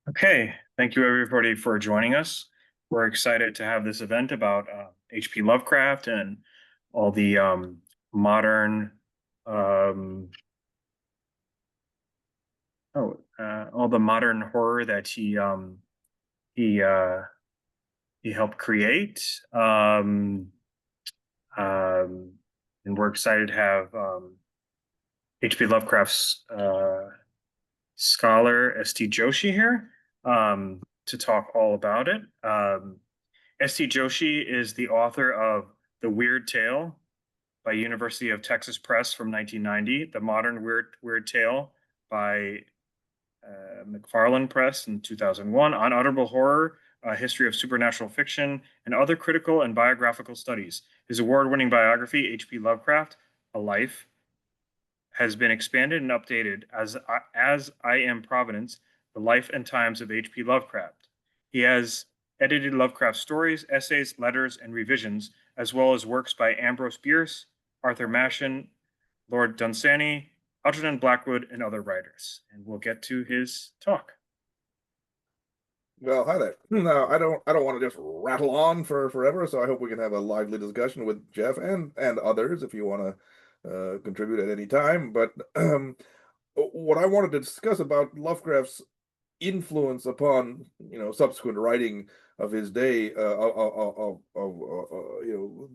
Okay, thank you everybody for joining us. We're excited to have this event about H.P. Lovecraft and all the modern, um, all the modern horror that he uh, he helped create. Um, and we're excited to have H.P. Lovecraft's scholar S.T. Joshi here to talk all about it. S.T. Joshi is the author of The Weird Tale by University of Texas Press from 1990, The Modern Weird Tale by McFarland Press in 2001, Unutterable Horror, A History of Supernatural Fiction, and Other Critical and Biographical Studies. His award-winning biography, H.P. Lovecraft, A Life, has been expanded and updated as I Am Providence, The Life and Times of H.P. Lovecraft. He has edited Lovecraft stories, essays, letters, and revisions, as well as works by Ambrose Bierce, Arthur Machen, Lord Dunsany, Algernon Blackwood, and other writers. And we'll get to his talk. Well, hi there. Now, I don't want to just rattle on for forever, so I hope we can have a lively discussion with Jeff and others if you want to contribute at any time. But what I wanted to discuss about Lovecraft's influence upon subsequent writing of his day,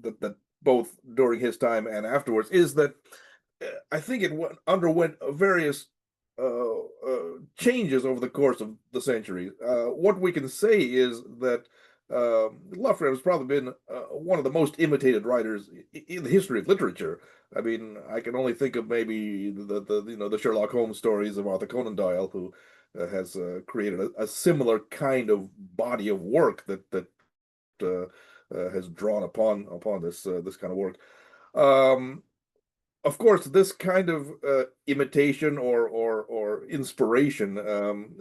that both during his time and afterwards, is that I think it underwent various changes over the course of the century. What we can say is that Lovecraft has probably been one of the most imitated writers in the history of literature. I mean, I can only think of maybe the Sherlock Holmes stories of Arthur Conan Doyle, who has created a similar kind of body of work that has drawn upon this kind of work. Um, of course, this kind of imitation or inspiration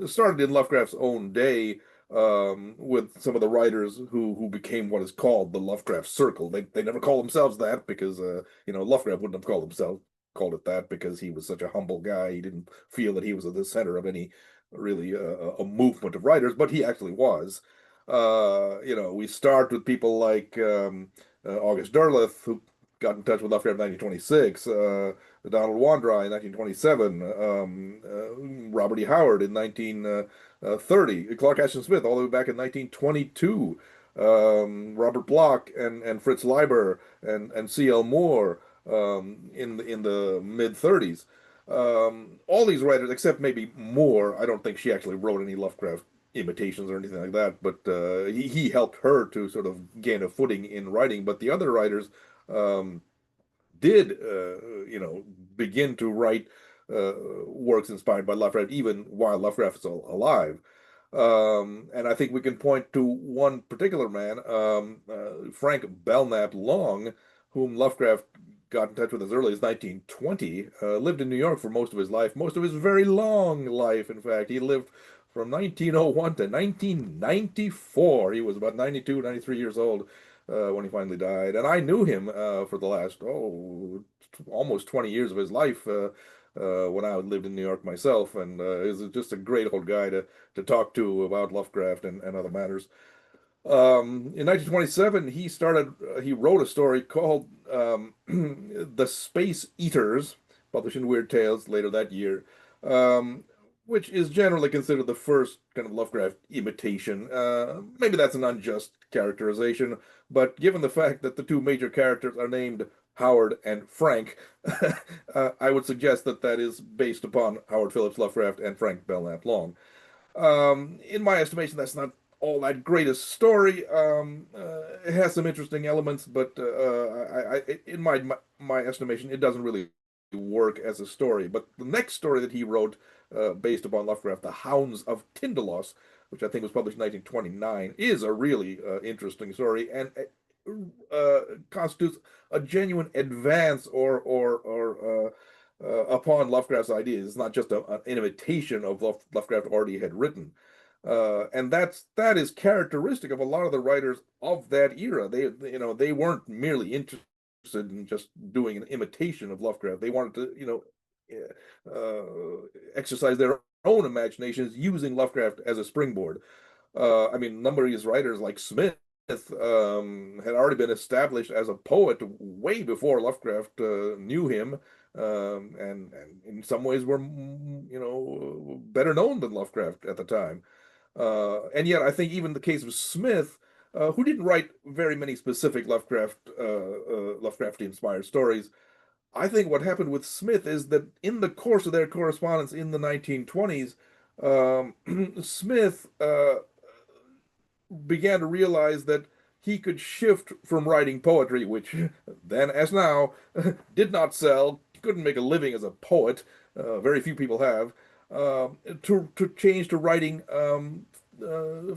started in Lovecraft's own day, with some of the writers who became what is called the Lovecraft Circle. They never call themselves that because Lovecraft wouldn't have called it that because he was such a humble guy. He didn't feel that he was at the center of any really a movement of writers, but he actually was. We start with people like August Derleth, who got in touch with Lovecraft in 1926, Donald Wandrei in 1927, Robert E. Howard in 1930, Clark Ashton Smith all the way back in 1922, Robert Bloch and Fritz Leiber and C.L. Moore in the mid 30s. All these writers, except maybe Moore, I don't think she actually wrote any Lovecraft imitations or anything like that, but he helped her to sort of gain a footing in writing. But the other writers um, did, begin to write works inspired by Lovecraft even while Lovecraft is alive. And I think we can point to one particular man, Frank Belknap Long, whom Lovecraft got in touch with as early as 1920, lived in New York for most of his life, most of his very long life, in fact. He lived from 1901 to 1994. He was about 92, 93 years old when he finally died. And I knew him for the last, almost 20 years of his life when I lived in New York myself. And he was just a great old guy to talk to about Lovecraft and other matters. In 1927, he wrote a story called The Space Eaters, published in Weird Tales later that year, um, which is generally considered the first kind of Lovecraft imitation. Maybe that's an unjust characterization, but given the fact that the two major characters are named Howard and Frank, I would suggest that that is based upon Howard Phillips Lovecraft and Frank Belknap Long. In my estimation, that's not all that great a story. It has some interesting elements, but in my estimation, it doesn't really work as a story. But the next story that he wrote, based upon Lovecraft, The Hounds of Tindalos, which I think was published in 1929, is a really interesting story and constitutes a genuine advance upon Lovecraft's ideas. It's not just an imitation of Lovecraft already had written. And that is characteristic of a lot of the writers of that era. They weren't merely interested in just doing an imitation of Lovecraft. They wanted to exercise their own imaginations using Lovecraft as a springboard. I mean, a number of these writers like Smith had already been established as a poet way before Lovecraft knew him, and in some ways were, better known than Lovecraft at the time. And yet, I think even the case of Smith, who didn't write very many specific Lovecraft-inspired stories, I think what happened with Smith is that in the course of their correspondence in the 1920s, Smith began to realize that he could shift from writing poetry, which then as now did not sell, couldn't make a living as a poet, very few people have, to change to writing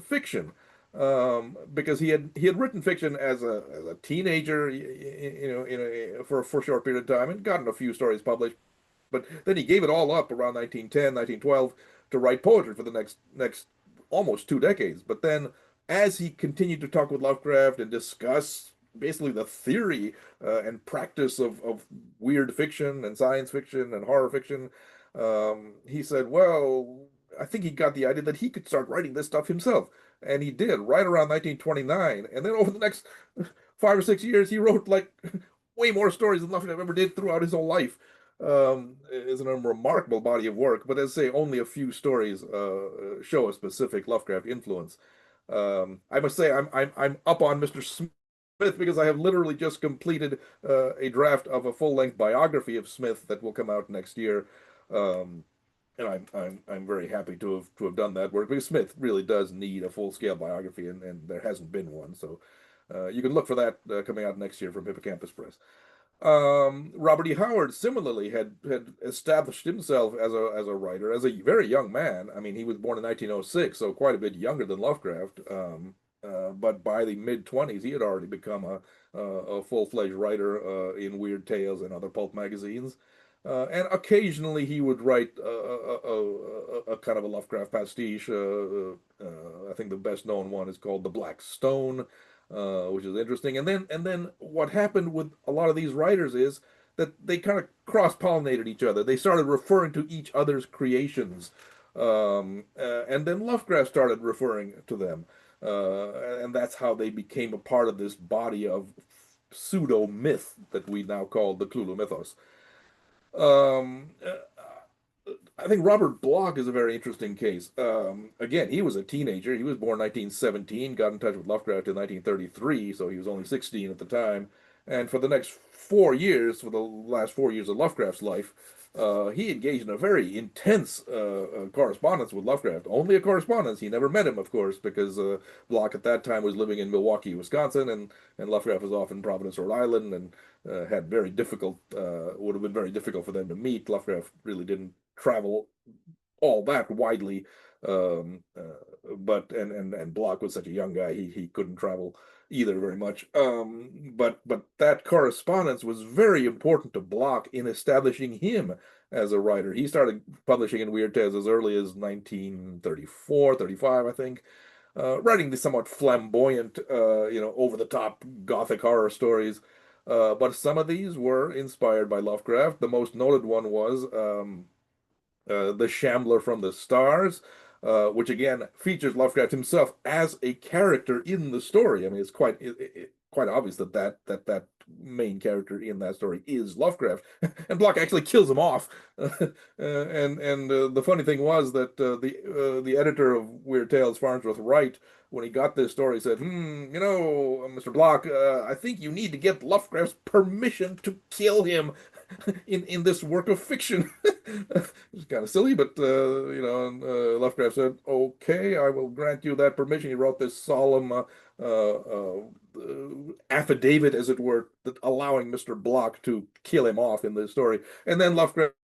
fiction. Because he had written fiction as a teenager, for a short period of time and gotten a few stories published, but then he gave it all up around 1910, 1912 to write poetry for the next almost 2 decades. But then as he continued to talk with Lovecraft and discuss basically the theory and practice of weird fiction and science fiction and horror fiction, he said, well, I think he got the idea that he could start writing this stuff himself. And he did right around 1929. And then over the next 5 or 6 years, he wrote like way more stories than Lovecraft ever did throughout his whole life. Is a remarkable body of work, but as I say, only a few stories show a specific Lovecraft influence. I must say I'm up on Mr. Smith because I have literally just completed a draft of a full-length biography of Smith that will come out next year. Um, and I'm very happy to have done that work because Smith really does need a full-scale biography, and there hasn't been one. So you can look for that coming out next year from Hippocampus Press. Robert E. Howard similarly had established himself as a writer as a very young man. I mean, he was born in 1906, so quite a bit younger than Lovecraft. But by the mid-20s, he had already become a full-fledged writer in Weird Tales and other pulp magazines. And occasionally he would write a kind of a Lovecraft pastiche. I think the best known one is called The Black Stone, which is interesting. And then what happened with a lot of these writers is that they kind of cross-pollinated each other. They started referring to each other's creations, and then Lovecraft started referring to them, and that's how they became a part of this body of pseudo myth that we now call the Cthulhu mythos. Um, uh, I think Robert Bloch is a very interesting case. Again, he was a teenager. He was born 1917, got in touch with Lovecraft in 1933, so he was only 16 at the time. And for the next 4 years, for the last 4 years of Lovecraft's life, he engaged in a very intense correspondence with Lovecraft. Only a correspondence. He never met him, of course, because Bloch at that time was living in Milwaukee, Wisconsin, and Lovecraft was off in Providence, Rhode Island, and had very difficult, would have been very difficult for them to meet. Lovecraft really didn't travel all that widely, but and Bloch was such a young guy, he couldn't travel either very much. But that correspondence was very important to Bloch in establishing him as a writer. He started publishing in Weird Tales as early as 1934, 35, I think. Writing these somewhat flamboyant, over the top gothic horror stories. But some of these were inspired by Lovecraft. The most noted one was The Shambler from the Stars, which again features Lovecraft himself as a character in the story. I mean, it's quite obvious that main character in that story is Lovecraft, and Bloch actually kills him off. And the funny thing was that the editor of Weird Tales, Farnsworth Wright, when he got this story, said, Mr. Bloch, I think you need to get Lovecraft's permission to kill him in this work of fiction. It's kind of silly, but Lovecraft said, "Okay, I will grant you that permission." He wrote this solemn affidavit, as it were, that allowing Mr. Bloch to kill him off in the story, and then Lovecraft,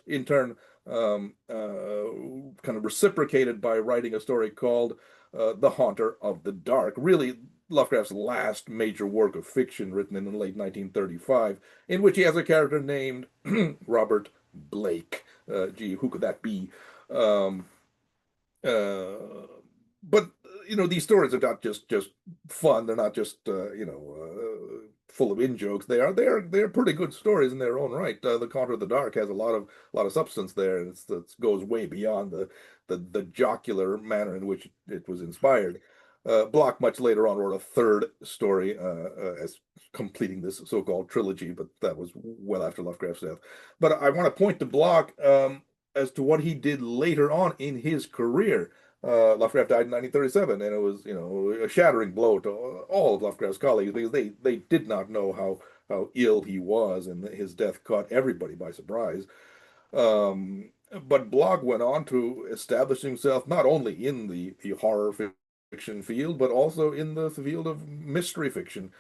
in turn, kind of reciprocated by writing a story called "The Haunter of the Dark." Really, Lovecraft's last major work of fiction, written in the late 1935, in which he has a character named Robert Blake. Gee, who could that be? Um, uh, but these stories are not just fun. They're not just full of in jokes. They're pretty good stories in their own right. The Conquer of the Dark has a lot of substance there, and it goes way beyond the jocular manner in which it was inspired. Bloch much later on wrote a third story as completing this so-called trilogy, but that was well after Lovecraft's death. But I want to point to Bloch as to what he did later on in his career. Lovecraft died in 1937, and it was, a shattering blow to all of Lovecraft's colleagues because they did not know how ill he was, and his death caught everybody by surprise. But Bloch went on to establish himself not only in the horror fiction field, but also in the field of mystery fiction.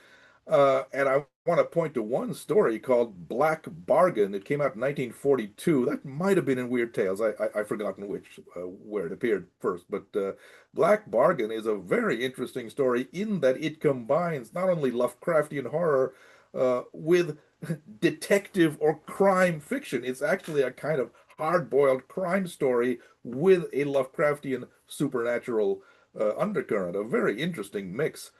And I want to point to one story called Black Bargain. It came out in 1942. That might have been in Weird Tales. I've forgotten where it appeared first. But Black Bargain is a very interesting story in that it combines not only Lovecraftian horror with detective or crime fiction. It's actually a kind of hard-boiled crime story with a Lovecraftian supernatural undercurrent. A very interesting mix.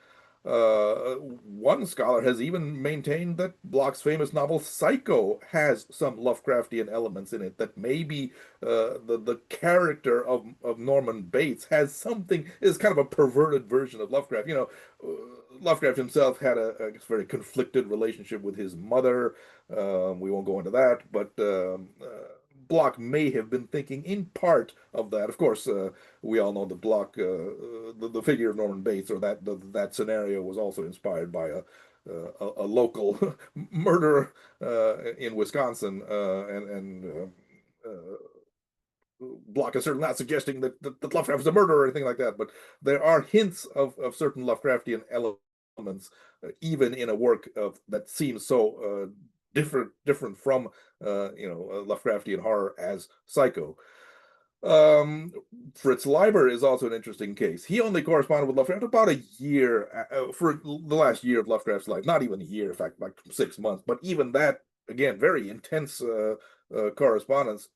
One scholar has even maintained that Bloch's famous novel Psycho has some Lovecraftian elements in it, that maybe the character of Norman Bates has something, is kind of a perverted version of Lovecraft. Lovecraft himself had a very conflicted relationship with his mother. We won't go into that, but Bloch may have been thinking in part of that. Of course, we all know that Bloch, the figure of Norman Bates, or that scenario was also inspired by a local murderer in Wisconsin, and Bloch is certainly not suggesting that Lovecraft is a murderer or anything like that, but there are hints of certain Lovecraftian elements, even in a work that seems so different from Lovecraftian horror as Psycho. Fritz Leiber is also an interesting case. He only corresponded with Lovecraft about a year for the last year of Lovecraft's life. Not even a year, in fact, like 6 months. But even that, again, very intense correspondence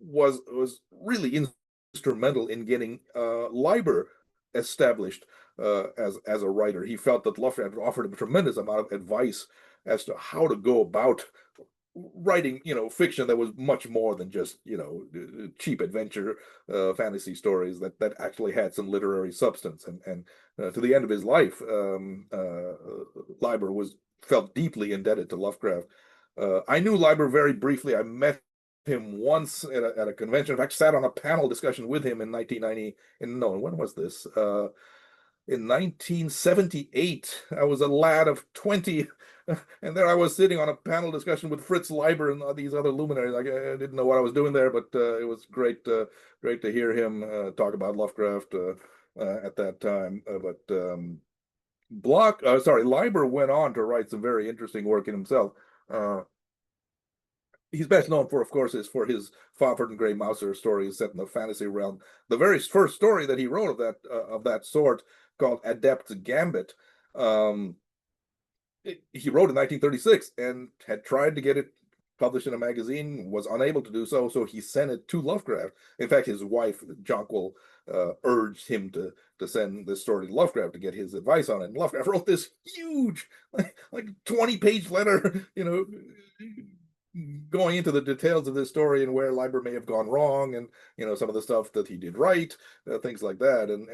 was really instrumental in getting Leiber established as a writer. He felt that Lovecraft offered him a tremendous amount of advice as to how to go about writing, fiction that was much more than just, cheap adventure fantasy stories that actually had some literary substance. And to the end of his life, Leiber felt deeply indebted to Lovecraft. I knew Leiber very briefly. I met him once at a convention. In fact, sat on a panel discussion with him in 1990. No, when was this? In 1978. I was a lad of 20, and there I was sitting on a panel discussion with Fritz Leiber and these other luminaries. I didn't know what I was doing there, but it was great to hear him talk about Lovecraft at that time. Leiber went on to write some very interesting work in himself. He's best known for, of course, for his Fafhrd and Grey Mouser stories set in the fantasy realm. The very first story that he wrote of that sort, called Adept's Gambit, he wrote in 1936 and had tried to get it published in a magazine, was unable to do so, so he sent it to Lovecraft. In fact, his wife, Jonquil, urged him to send this story to Lovecraft to get his advice on it. And Lovecraft wrote this huge, like 20-page letter, going into the details of this story and where Leiber may have gone wrong, and some of the stuff that he did right, things like that. And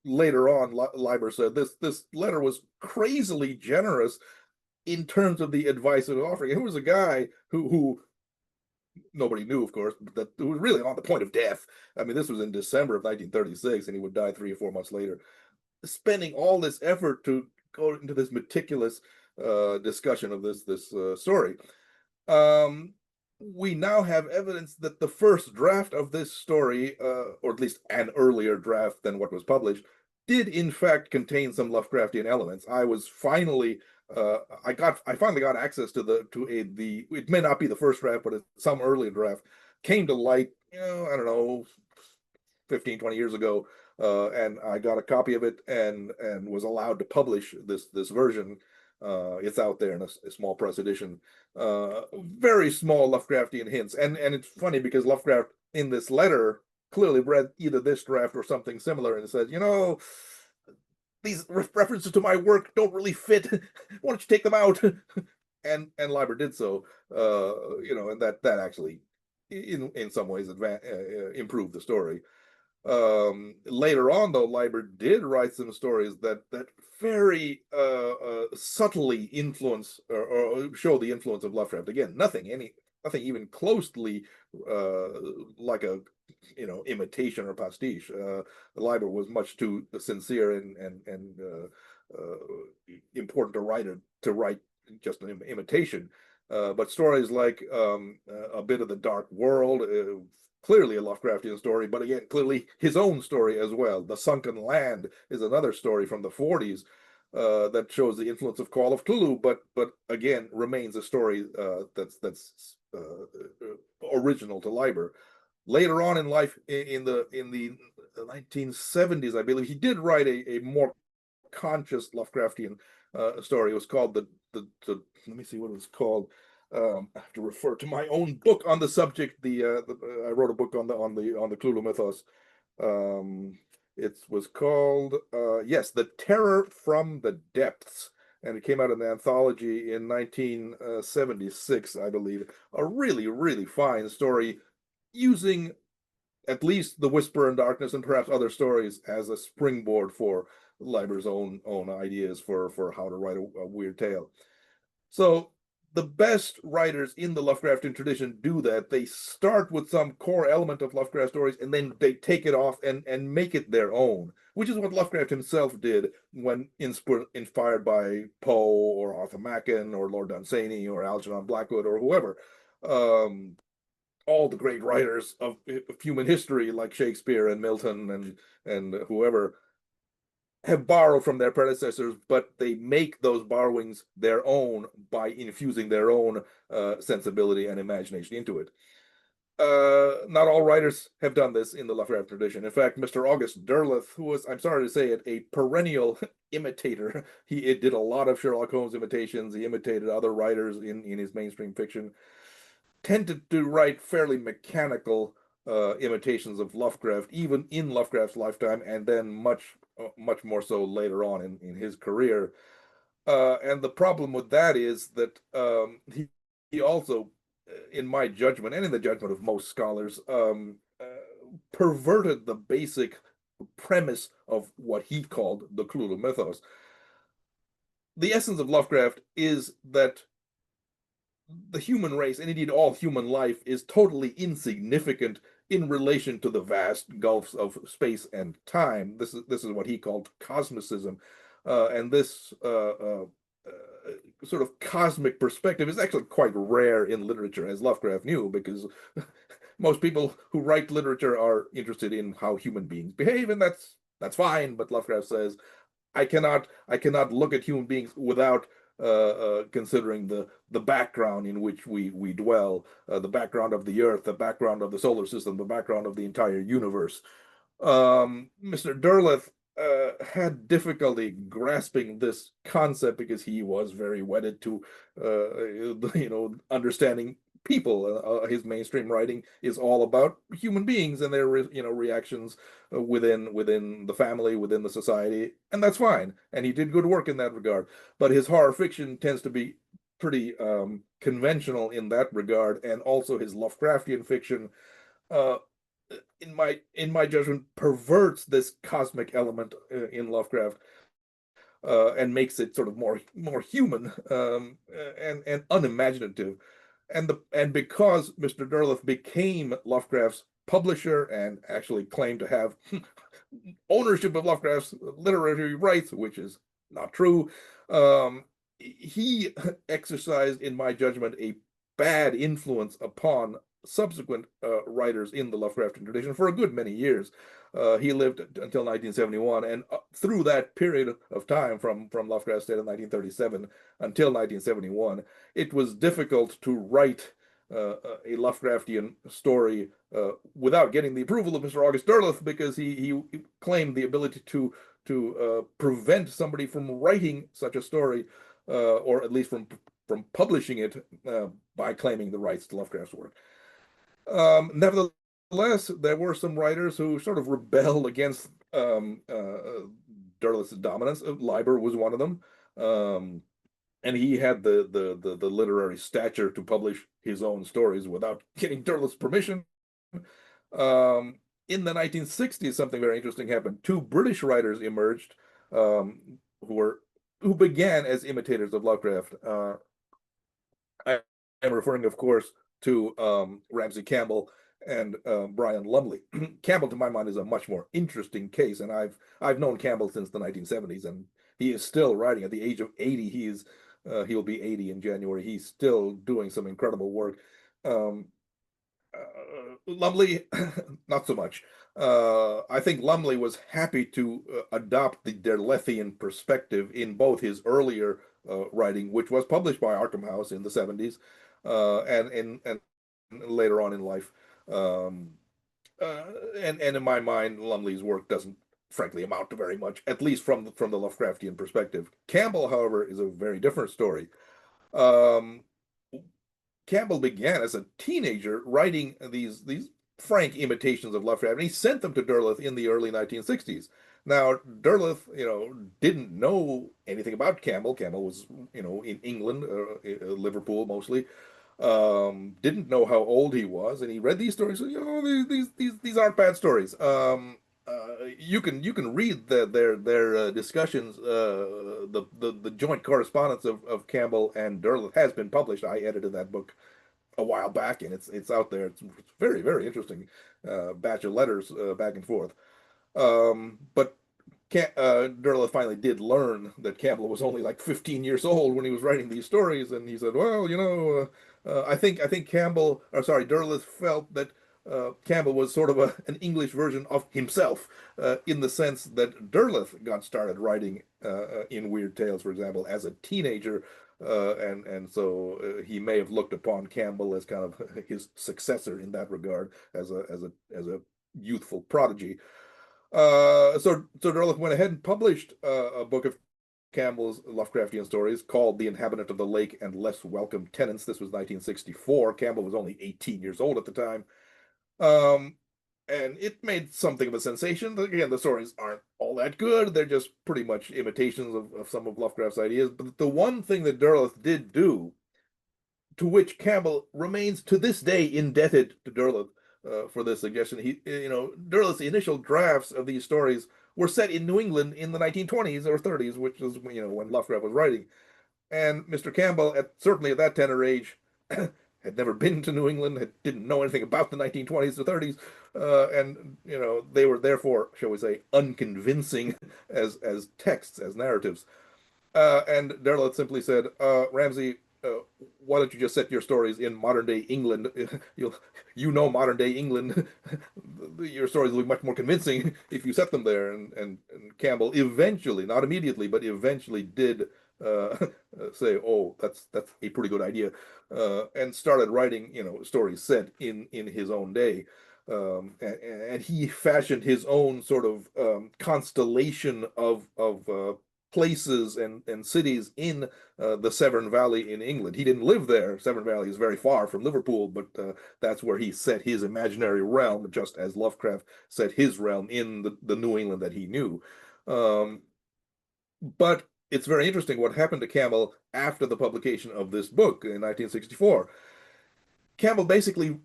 later on, Leiber said this letter was crazily generous in terms of the advice it was offering. It was a guy who nobody knew, of course, but who was really on the point of death. I mean, this was in December of 1936, and he would die 3 or 4 months later. Spending all this effort to go into this meticulous discussion of this story. We now have evidence that the first draft of this story, or at least an earlier draft than what was published, did in fact contain some Lovecraftian elements. I finally got access to it may not be the first draft, but some earlier draft came to light, I don't know, 15, 20 years ago, and I got a copy of it and was allowed to publish this version. It's out there in a small press edition. Very small Lovecraftian hints, and it's funny because Lovecraft in this letter clearly read either this draft or something similar and said, these references to my work don't really fit. Why don't you take them out? And Leiber did so, and that actually, in some ways, improved the story. Later on, though, Leiber did write some stories that very subtly influence or show the influence of Lovecraft. Again, nothing even closely like a imitation or pastiche. Leiber was much too sincere and important to write just an imitation. But stories like A Bit of the Dark World, clearly a Lovecraftian story, but again, clearly his own story as well. The Sunken Land is another story from the 40s that shows the influence of Call of Cthulhu, but again remains a story that's original to Leiber. Later on in life, in the 1970s, I believe, he did write a more conscious Lovecraftian story. It was called the let me see what it was called. I have to refer to my own book on the subject. I wrote a book on the Cthulhu mythos. It was called yes, The Terror from the Depths, and it came out in the anthology in 1976, I believe. A really, really fine story, using at least The Whisper in Darkness and perhaps other stories as a springboard for Leiber's own ideas for how to write a weird tale. So the best writers in the Lovecraftian tradition do that. They start with some core element of Lovecraft stories, and then they take it off and make it their own, which is what Lovecraft himself did when inspired by Poe or Arthur Machen or Lord Dunsany or Algernon Blackwood or whoever. All the great writers of human history, like Shakespeare and Milton and whoever, have borrowed from their predecessors, but they make those borrowings their own by infusing their own sensibility and imagination into it. Not all writers have done this in the Lovecraft tradition. In fact, Mr. August Derleth, who was, I'm sorry to say it, a perennial imitator, he did a lot of Sherlock Holmes imitations. He imitated other writers in his mainstream fiction, tended to write fairly mechanical imitations of Lovecraft, even in Lovecraft's lifetime, and then much more so later on in his career. And the problem with that is that he also, in my judgment, and in the judgment of most scholars, perverted the basic premise of what he called the Cthulhu mythos. The essence of Lovecraft is that the human race, and indeed all human life, is totally insignificant in relation to the vast gulfs of space and time. This is what he called cosmicism, and this sort of cosmic perspective is actually quite rare in literature, as Lovecraft knew, because most people who write literature are interested in how human beings behave, and that's fine. But Lovecraft says, I cannot look at human beings without considering the background in which we dwell, the background of the Earth, the background of the solar system, the background of the entire universe. Mr. Derleth had difficulty grasping this concept because he was very wedded to understanding people. His mainstream writing is all about human beings and their reactions within the family, within the society, and that's fine. And he did good work in that regard. But his horror fiction tends to be pretty conventional in that regard, and also his Lovecraftian fiction, uh, in my judgment, perverts this cosmic element in Lovecraft, and makes it sort of more human, and unimaginative. And because Mr. Derleth became Lovecraft's publisher and actually claimed to have ownership of Lovecraft's literary rights, which is not true, he exercised, in my judgment, a bad influence upon subsequent writers in the Lovecraftian tradition for a good many years. He lived until 1971, and through that period of time, from Lovecraft's death in 1937 until 1971, it was difficult to write a Lovecraftian story without getting the approval of Mr. August Derleth, because he claimed the ability to prevent somebody from writing such a story, or at least from publishing it by claiming the rights to Lovecraft's work. Nevertheless, there were some writers who sort of rebelled against Derleth's dominance. Leiber was one of them. And he had the literary stature to publish his own stories without getting Derleth's permission. Um, in the 1960s, something very interesting happened. Two British writers emerged, who began as imitators of Lovecraft. I am referring, of course, to Ramsey Campbell and Brian Lumley. Campbell, to my mind, is a much more interesting case, and I've known Campbell since the 1970s, and he is still writing. At the age of 80, he'll be 80 in January. He's still doing some incredible work. Um, Lumley, not so much. I think Lumley was happy to adopt the Derlethian perspective in both his earlier writing, which was published by Arkham House in the 70s, and later on in life. Um, and in my mind, Lumley's work doesn't frankly amount to very much, at least from the Lovecraftian perspective. Campbell, however, is a very different story. Um, Campbell began as a teenager writing these frank imitations of Lovecraft, and he sent them to Derleth in the early 1960s. Now, Derleth, didn't know anything about Campbell. Campbell was, in England, Liverpool mostly. Didn't know how old he was, and he read these stories. These aren't bad stories. You can read their discussions. The joint correspondence of Campbell and Derleth has been published. I edited that book a while back, and it's out there. It's very, very interesting batch of letters back and forth. But Derleth finally did learn that Campbell was only like 15 years old when he was writing these stories, and he said, "Well, I think Campbell, or sorry, Derleth felt that Campbell was sort of an English version of himself, in the sense that Derleth got started writing in Weird Tales, for example, as a teenager." And so he may have looked upon Campbell as kind of his successor in that regard, as a youthful prodigy. So Derleth went ahead and published a book of Campbell's Lovecraftian stories called The Inhabitant of the Lake and Less Welcome Tenants. This was 1964. Campbell was only 18 years old at the time. Um, and it made something of a sensation. Again, the stories aren't all that good. They're just pretty much imitations of some of Lovecraft's ideas. But the one thing that Derleth did do, to which Campbell remains to this day indebted to Derleth for this suggestion, Derleth's initial drafts of these stories were set in New England in the 1920s or 30s, which is when Lovecraft was writing. And Mr. Campbell, certainly at that tender age, had never been to New England, didn't know anything about the 1920s or 30s, and they were therefore, shall we say, unconvincing as texts, as narratives. And Derleth simply said, "Ramsey, why don't you just set your stories in modern day England? Modern day England. Your stories will be much more convincing if you set them there." And Campbell eventually, not immediately, but eventually did say, "Oh, that's a pretty good idea," and started writing, stories set in his own day. And he fashioned his own sort of constellation of places and cities in the Severn Valley in England. He didn't live there. Severn Valley is very far from Liverpool, but that's where he set his imaginary realm, just as Lovecraft set his realm in the New England that he knew. But it's very interesting what happened to Campbell after the publication of this book in 1964. Campbell basically,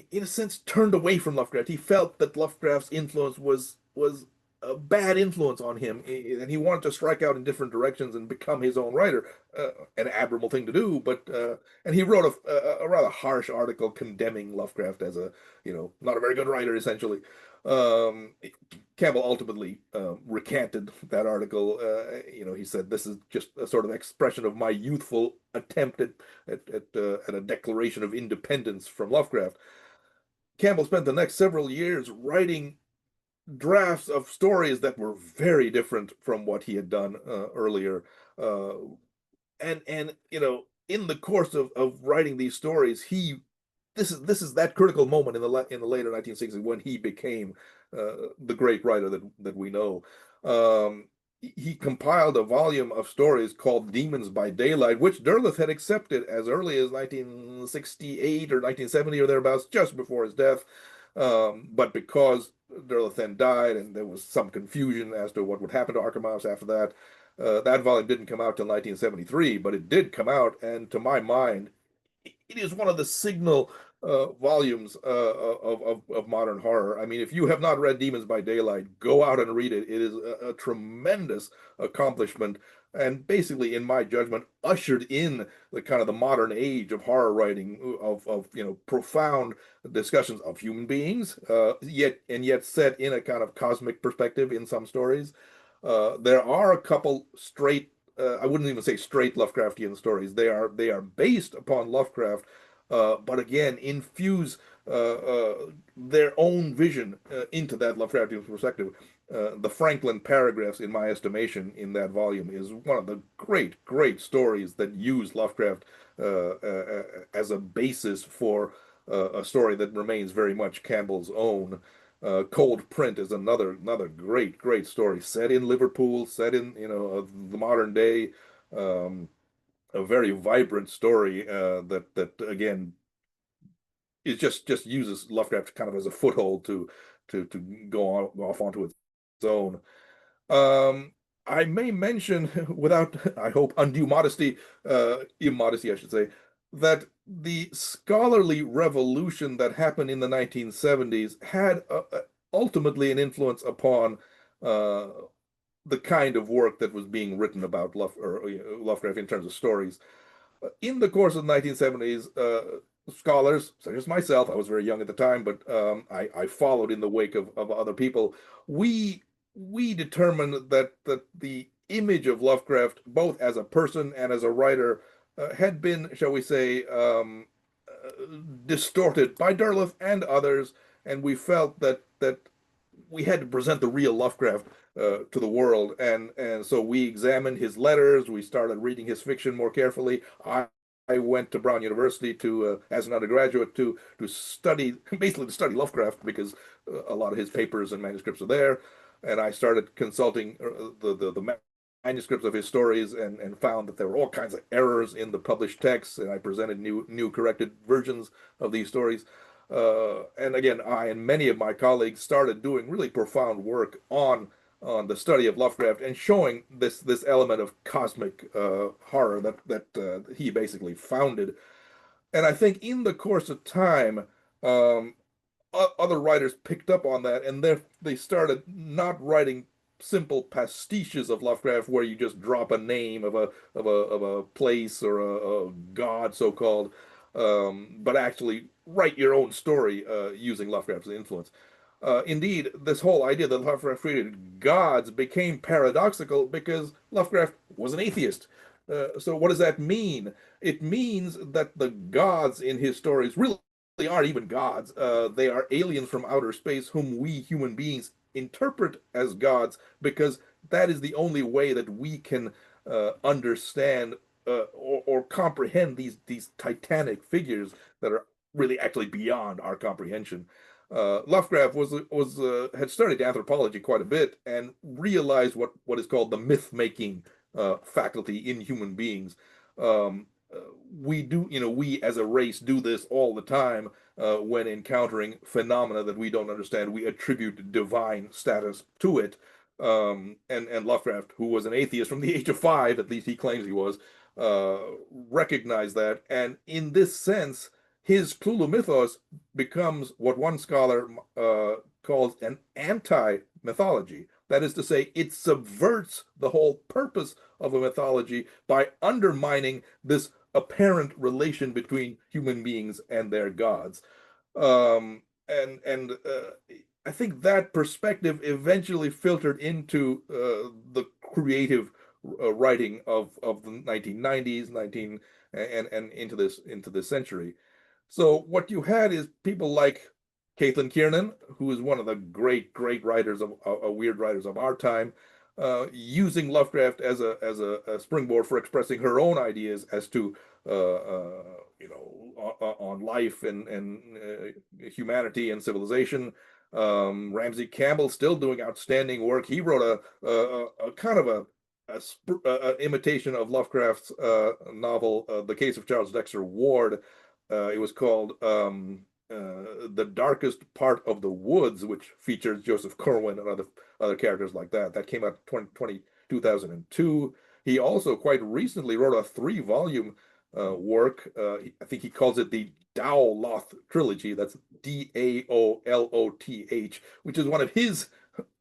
in a sense, turned away from Lovecraft. He felt that Lovecraft's influence was a bad influence on him, and he wanted to strike out in different directions and become his own writer. An admirable thing to do, but and he wrote a rather harsh article condemning Lovecraft as not a very good writer, essentially. Um, Campbell ultimately recanted that article. He said, "This is just a sort of expression of my youthful attempt at a declaration of independence from Lovecraft." Campbell spent the next several years writing drafts of stories that were very different from what he had done earlier. And in the course of writing these stories, this is that critical moment in the later 1960s when he became the great writer that we know. He compiled a volume of stories called Demons by Daylight, which Derleth had accepted as early as 1968 or 1970 or thereabouts, just before his death. But because Derleth then died, and there was some confusion as to what would happen to Arkham House after that. That volume didn't come out till 1973, but it did come out, and to my mind, it is one of the signal volumes of modern horror. I mean, if you have not read Demons by Daylight, go out and read it. It is a tremendous accomplishment, and basically, in my judgment, ushered in the kind of the modern age of horror writing, of profound discussions of human beings, yet set in a kind of cosmic perspective in some stories. There are a couple straight, I wouldn't even say straight Lovecraftian stories. They are based upon Lovecraft, but again infuse their own vision into that Lovecraftian perspective. The Franklin paragraphs, in my estimation, in that volume is one of the great stories that use Lovecraft as a basis for a story that remains very much Campbell's own. Cold Print is another great story set in Liverpool, set in the modern day. Um, a very vibrant story that again it just uses Lovecraft kind of as a foothold to off onto its own. Um, I may mention, without, I hope, undue modesty, immodesty, I should say, that the scholarly revolution that happened in the 1970s had ultimately an influence upon uh, the kind of work that was being written about Lovecraft in terms of stories. In the course of the 1970s, scholars such as myself, I was very young at the time, but I followed in the wake of other people. We determined that the image of Lovecraft, both as a person and as a writer, had been, shall we say, distorted by Derleth and others, and we felt that we had to present the real Lovecraft to the world, and so we examined his letters. We started reading his fiction more carefully. I went to Brown University to as an undergraduate to study basically to study Lovecraft because a lot of his papers and manuscripts are there, and I started consulting the manuscripts of his stories and found that there were all kinds of errors in the published texts, and I presented new corrected versions of these stories. And again, I and many of my colleagues started doing really profound work on the study of Lovecraft and showing this element of cosmic horror that he basically founded. And I think in the course of time, um, other writers picked up on that, and they started not writing simple pastiches of Lovecraft where you just drop a name of a place or a god, so called, but actually write your own story using Lovecraft's influence. Indeed, this whole idea that Lovecraft created gods became paradoxical because Lovecraft was an atheist. So what does that mean? It means that the gods in his stories really aren't even gods. They are aliens from outer space whom we human beings interpret as gods because that is the only way that we can understand or comprehend these titanic figures that are really actually beyond our comprehension. Lovecraft was had studied anthropology quite a bit and realized what is called the myth making faculty in human beings. Um, uh, we as a race do this all the time when encountering phenomena that we don't understand. We attribute divine status to it. And Lovecraft, who was an atheist from the age of 5, at least he claims he was, uh, recognized that. And in this sense, his Cthulhu mythos becomes what one scholar calls an anti-mythology. That is to say, it subverts the whole purpose of a mythology by undermining this apparent relation between human beings and their gods. And I think that perspective eventually filtered into the creative writing of the 1990s, 19 and into this century. So what you had is people like Caitlin Kiernan, who is one of the great writers of weird writers of our time, using Lovecraft as a springboard for expressing her own ideas as to on life and humanity and civilization. Ramsey Campbell still doing outstanding work. He wrote a kind of a imitation of Lovecraft's novel, The Case of Charles Dexter Ward. It was called The Darkest Part of the Woods, which features Joseph Corwin and other characters like that. That came out 2002. He also quite recently wrote a three-volume work. I think he calls it the Daoloth trilogy. That's Daoloth, which is one of his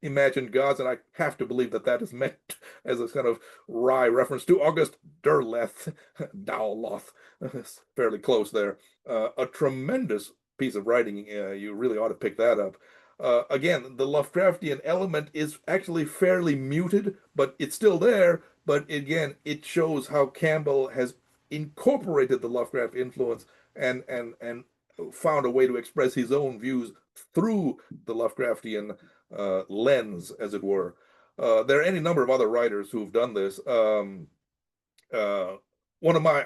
imagined gods, and I have to believe that that is meant as a kind of wry reference to August Derleth, Daoloth. It's fairly close there. A tremendous piece of writing. You really ought to pick that up. Again, the Lovecraftian element is actually fairly muted, but it's still there. But again, it shows how Campbell has incorporated the Lovecraft influence and found a way to express his own views through the Lovecraftian lens, as it were. There are any number of other writers who've done this. Uh, one of my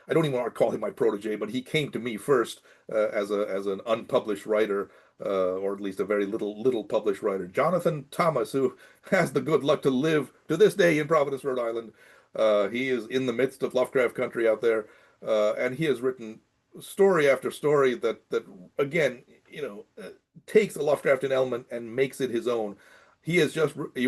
I don't even want to call him my protege, but he came to me first as an unpublished writer, or at least a very little published writer, Jonathan Thomas, who has the good luck to live to this day in Providence, Rhode Island. He is in the midst of Lovecraft country out there, and he has written story after story that again, takes a Lovecraftian element and makes it his own. He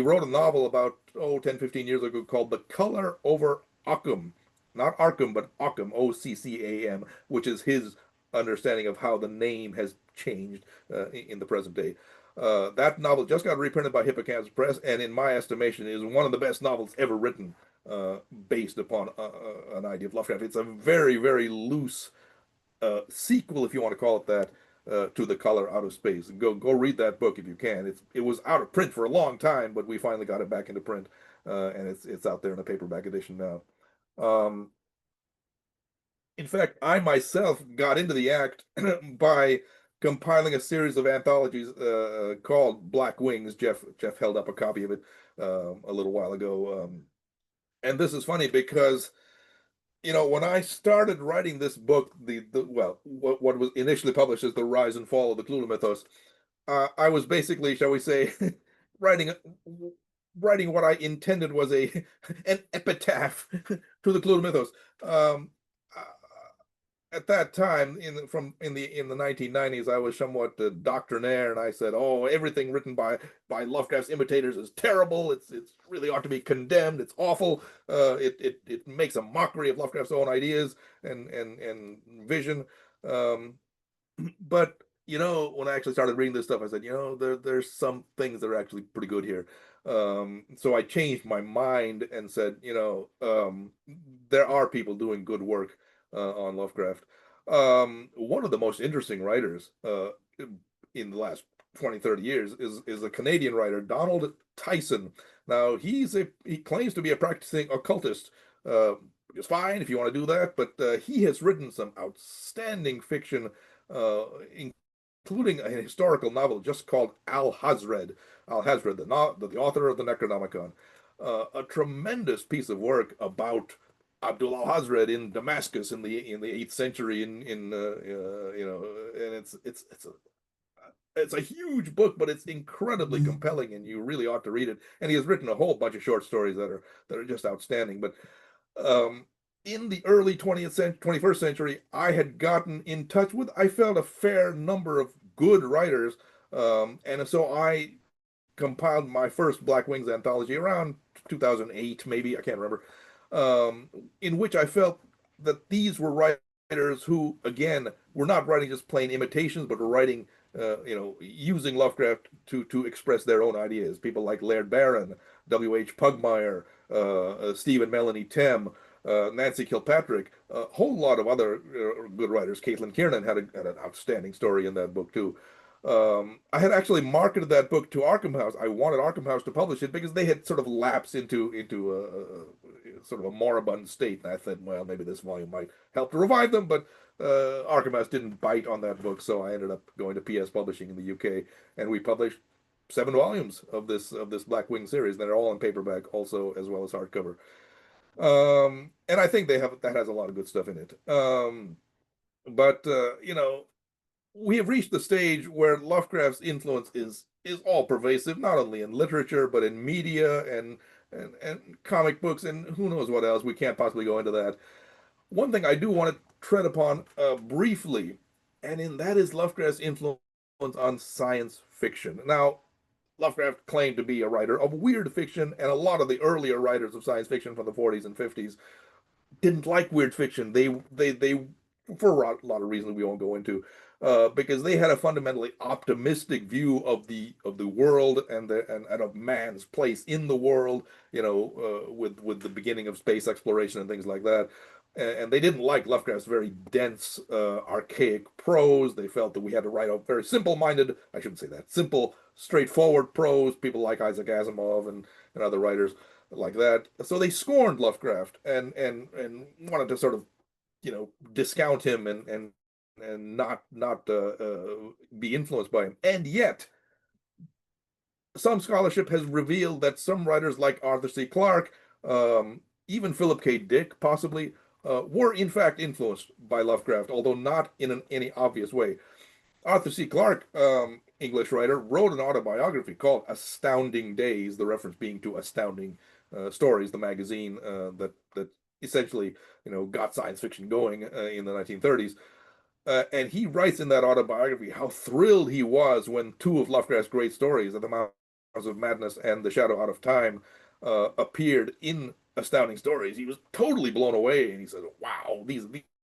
wrote a novel about 10, 15 years ago called The Color Over Occam, not Arkham, but Occam, Occam, which is his understanding of how the name has changed in the present day. That novel just got reprinted by Hippocampus Press, and in my estimation, is one of the best novels ever written based upon an idea of Lovecraft. It's a very, very loose sequel, if you want to call it that, to The Color Out of Space. Go read that book if you can. It was out of print for a long time, but we finally got it back into print, and it's out there in a paperback edition now. Um, in fact, I myself got into the act by compiling a series of anthologies called Black Wings. Jeff held up a copy of it a little while ago, and this is funny because when I started writing this book, what was initially published as The Rise and Fall of the Cthulhu Mythos, I was basically, shall we say, writing writing what I intended was an epitaph to the Cthulhu Mythos. Um, uh, at that time, in the 1990s, I was somewhat doctrinaire, and I said, "Oh, everything written by Lovecraft's imitators is terrible. It's really ought to be condemned. It's awful. It makes a mockery of Lovecraft's own ideas and vision." Um, but when I actually started reading this stuff, I said, there's some things that are actually pretty good here. So I changed my mind and said, there are people doing good work on Lovecraft. One of the most interesting writers in the last 20, 30 years is a Canadian writer, Donald Tyson. Now, he claims to be a practicing occultist. It's fine if you want to do that, but he has written some outstanding fiction, uh, including a historical novel just called Alhazred. Alhazred, the author of the Necronomicon. A tremendous piece of work about Abdul Alhazred in Damascus in the 8th century and it's a huge book, but it's incredibly compelling, and you really ought to read it. And he has written a whole bunch of short stories that are just outstanding. But um, in the early 20th century, 21st century, I had gotten in touch with, I felt, a fair number of good writers. And so I compiled my first Black Wings anthology around 2008, maybe, I can't remember, in which I felt that these were writers who, again, were not writing just plain imitations, but were writing, using Lovecraft to express their own ideas. People like Laird Barron, W.H. Pugmire, Stephen Melanie Tem, Nancy Kilpatrick, a whole lot of other good writers. Caitlin Kiernan had an outstanding story in that book too. I had actually marketed that book to Arkham House. I wanted Arkham House to publish it because they had sort of lapsed into sort of a moribund state. And I thought, well, maybe this volume might help to revive them. But Arkham House didn't bite on that book, so I ended up going to PS Publishing in the UK, and we published 7 volumes of this Black Wing series. They're all in paperback, also as well as hardcover. And I think that has a lot of good stuff in it. But we have reached the stage where Lovecraft's influence is all pervasive, not only in literature but in media and comic books and who knows what else. We can't possibly go into that. One thing I do want to tread upon briefly, and in that is Lovecraft's influence on science fiction. Now, Lovecraft claimed to be a writer of weird fiction, and a lot of the earlier writers of science fiction from the 40s and 50s didn't like weird fiction. They for a lot of reasons we won't go into, because they had a fundamentally optimistic view of the world and of man's place in the world. You know, with the beginning of space exploration and things like that. And they didn't like Lovecraft's very dense, archaic prose. They felt that we had to write a very simple-minded, I shouldn't say that, simple, straightforward prose. People like Isaac Asimov and other writers like that. So they scorned Lovecraft and wanted to sort of, you know, discount him and not be influenced by him. And yet, some scholarship has revealed that some writers like Arthur C. Clarke, even Philip K. Dick, possibly, were in fact influenced by Lovecraft, although not in any obvious way. Arthur C. Clarke, English writer, wrote an autobiography called Astounding Days, the reference being to Astounding Stories, the magazine that essentially, you know, got science fiction going in the 1930s. And he writes in that autobiography how thrilled he was when two of Lovecraft's great stories, The Mountains of Madness and The Shadow Out of Time, appeared in Astounding Stories. He was totally blown away, and he said, "Wow, these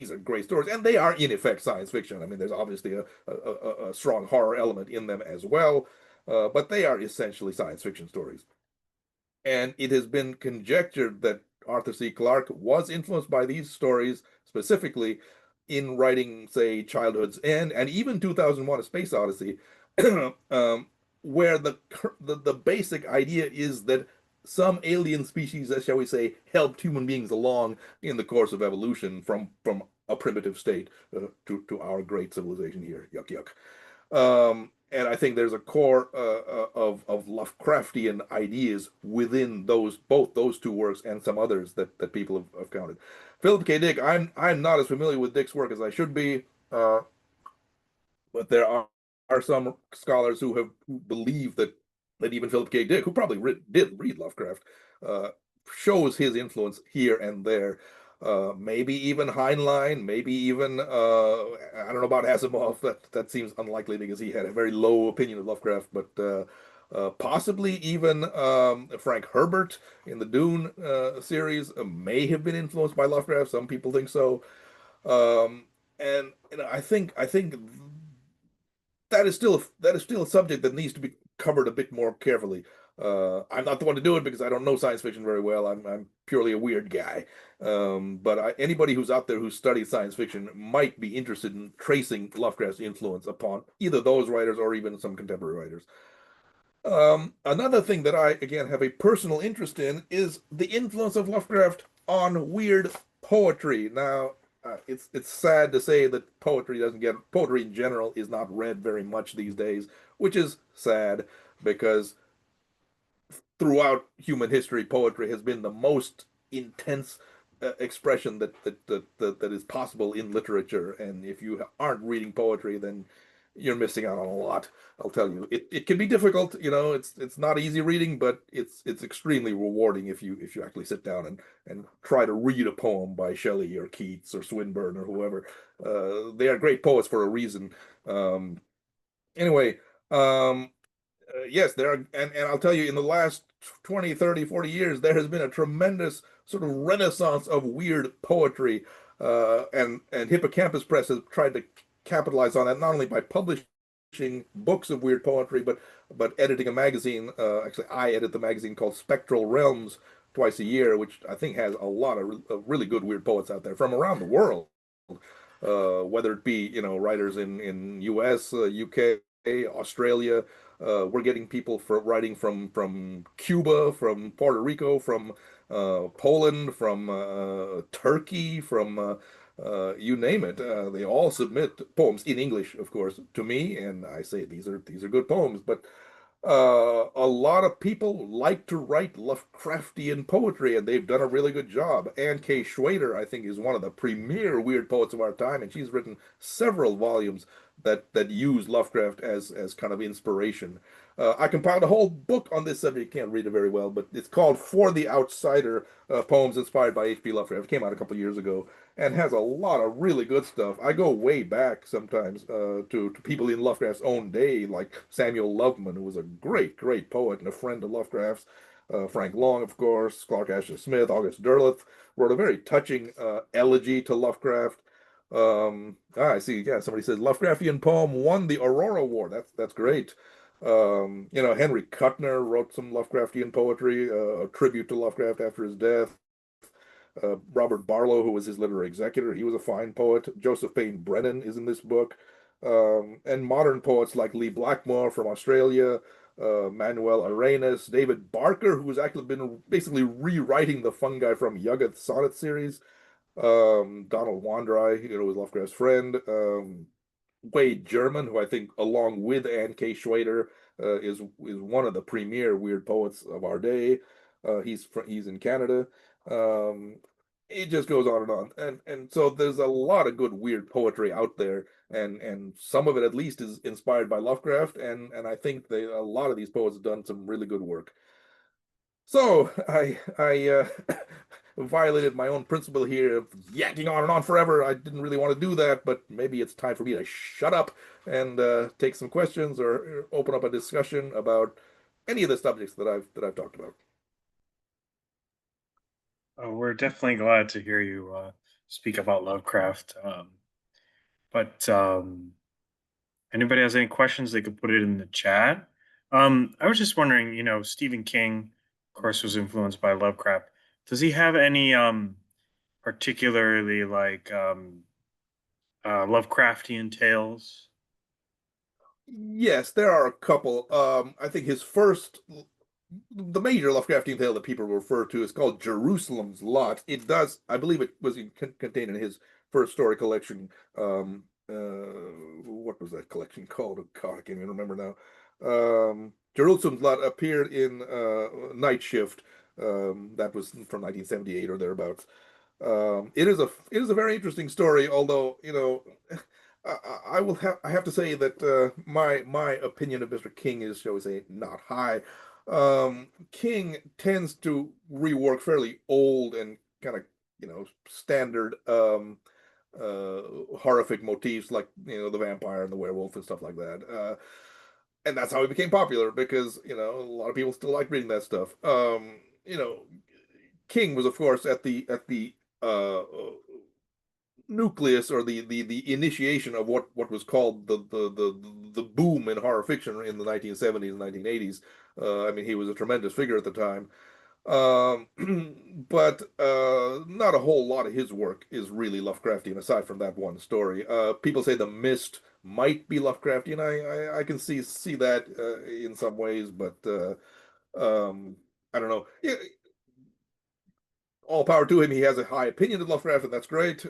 are great stories," and they are in effect science fiction. I mean, there's obviously a strong horror element in them as well, but they are essentially science fiction stories. And it has been conjectured that Arthur C. Clarke was influenced by these stories specifically in writing, say, Childhood's End and even 2001: A Space Odyssey, where the basic idea is that some alien species, shall we say, helped human beings along in the course of evolution from a primitive state to our great civilization here. Yuck, yuck. And I think there's a core of Lovecraftian ideas within both those two works and some others that people have counted. Philip K. Dick, I'm not as familiar with Dick's work as I should be, but there are some scholars who believe that even Philip K. Dick, who probably did read Lovecraft, shows his influence here and there. Maybe even Heinlein, maybe even I don't know about Asimov. That seems unlikely because he had a very low opinion of Lovecraft. But possibly even Frank Herbert in the Dune series may have been influenced by Lovecraft. Some people think so. And you know, I think that is still a subject that needs to be covered a bit more carefully. I'm not the one to do it because I don't know science fiction very well. I'm purely a weird guy. But anybody who's out there who studies science fiction might be interested in tracing Lovecraft's influence upon either those writers or even some contemporary writers. Another thing that I, again, have a personal interest in is the influence of Lovecraft on weird poetry. Now, it's sad to say that poetry in general is not read very much these days, which is sad because throughout human history, poetry has been the most intense expression that is possible in literature. And if you aren't reading poetry, then you're missing out on a lot. I'll tell you, it can be difficult. You know, it's not easy reading, but it's extremely rewarding if you actually sit down and try to read a poem by Shelley or Keats or Swinburne or whoever. They are great poets for a reason. Anyway, yes, there are, and I'll tell you, in the last 20, 30, 40 years, there has been a tremendous sort of renaissance of weird poetry. And Hippocampus Press has tried to capitalize on that, not only by publishing books of weird poetry, but editing a magazine. Actually, I edit the magazine called Spectral Realms twice a year, which I think has a lot of really good weird poets out there from around the world. Whether it be, you know, writers in US, UK, Australia. We're getting people writing from Cuba, from Puerto Rico, from Poland, from Turkey, from you name it. They all submit poems in English, of course, to me, and I say these are good poems. But a lot of people like to write Lovecraftian poetry, and they've done a really good job. Anne K. Schwader, I think, is one of the premier weird poets of our time, and she's written several volumes that use Lovecraft as kind of inspiration. I compiled a whole book on this subject. You can't read it very well, but it's called For the Outsider, Poems Inspired by H.P. Lovecraft. It came out a couple of years ago, and has a lot of really good stuff. I go way back sometimes to people in Lovecraft's own day, like Samuel Loveman, who was a great poet and a friend of Lovecraft's. Frank Long, of course, Clark Ashton Smith, August Derleth wrote a very touching elegy to Lovecraft. I see. Yeah, somebody says Lovecraftian poem won the Aurora Award. That's great. Henry Kuttner wrote some Lovecraftian poetry, a tribute to Lovecraft after his death. Robert Barlow, who was his literary executor, he was a fine poet. Joseph Payne Brennan is in this book. And modern poets like Lee Blackmore from Australia, Manuel Arenas, David Barker, who's actually been basically rewriting the fungi from Yuggoth sonnet series. Donald Wandrei, was Lovecraft's friend. Wade German, who I think, along with Anne K. Schwader, is one of the premier weird poets of our day. He's in Canada. Um, it just goes on and on, and so there's a lot of good weird poetry out there, and some of it at least is inspired by Lovecraft, and I think a lot of these poets have done some really good work. So I violated my own principle here of yakking on and on forever. I didn't really want to do that, but maybe it's time for me to shut up and take some questions or open up a discussion about any of the subjects that I've talked about. We're definitely glad to hear you speak about Lovecraft. But anybody has any questions, they could put it in the chat. I was just wondering, Stephen King, of course, was influenced by Lovecraft. Does he have any particularly like Lovecraftian tales? Yes, there are a couple. I think the major Lovecraftian tale that people refer to is called Jerusalem's Lot. It does, I believe, it was contained in his first story collection. What was that collection called? Oh, God, I can't even remember now. Jerusalem's Lot appeared in Night Shift. That was from 1978 or thereabouts. It is a very interesting story, although I have to say that my opinion of Mr. King is, shall we say, not high. King tends to rework fairly old and kind of standard horrific motifs like the vampire and the werewolf and stuff like that. And that's how he became popular because a lot of people still like reading that stuff. You know, King was, of course, at the nucleus or the initiation of what was called the boom in horror fiction in the 1970s and 1980s. I mean, he was a tremendous figure at the time. But not a whole lot of his work is really Lovecraftian, aside from that one story. People say The Mist might be Lovecraftian. I can see that in some ways, but I don't know. Yeah, all power to him. He has a high opinion of Lovecraft, and that's great.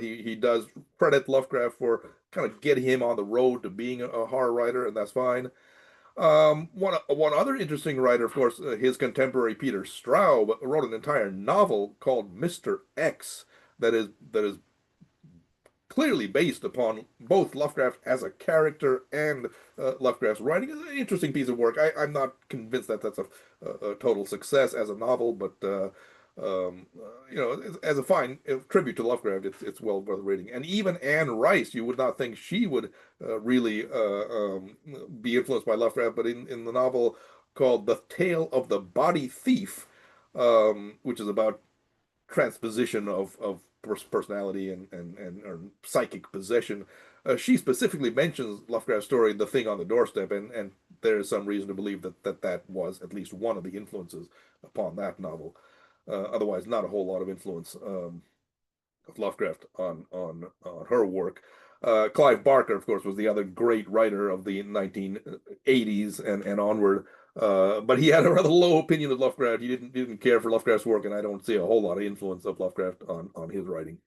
He does credit Lovecraft for kind of getting him on the road to being a horror writer, and that's fine. One other interesting writer, of course, his contemporary Peter Straub wrote an entire novel called Mr. X that is clearly based upon both Lovecraft as a character and Lovecraft's writing. It's an interesting piece of work. I'm not convinced that that's a total success as a novel, but as a fine tribute to Lovecraft, it's well worth reading. And even Anne Rice, you would not think she would really be influenced by Lovecraft, but in the novel called The Tale of the Body Thief, which is about transposition of personality and or psychic possession. She specifically mentions Lovecraft's story, The Thing on the Doorstep, and there is some reason to believe that was at least one of the influences upon that novel. Otherwise, not a whole lot of influence of Lovecraft on her work. Clive Barker, of course, was the other great writer of the 1980s and onward. But he had a rather low opinion of Lovecraft. He didn't care for Lovecraft's work, and I don't see a whole lot of influence of Lovecraft on his writing.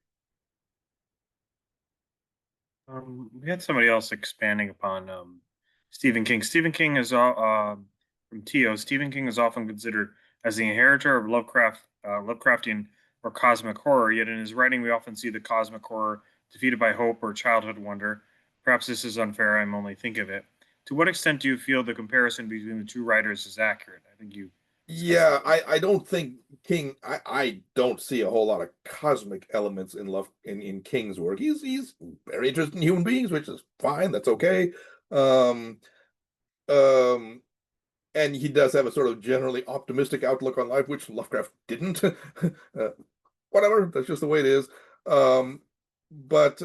We had somebody else expanding upon Stephen King. Stephen King is from Tio. Stephen King is often considered as the inheritor of Lovecraftian or cosmic horror. Yet in his writing, we often see the cosmic horror defeated by hope or childhood wonder. Perhaps this is unfair. I'm only thinking of it. To what extent do you feel the comparison between the two writers is accurate? I think you Yeah, I don't think King I don't see a whole lot of cosmic elements in love in King's work. He's very interested in human beings, which is fine, that's okay. Um um and he does have a sort of generally optimistic outlook on life, which Lovecraft didn't. Whatever, that's just the way it is. Um but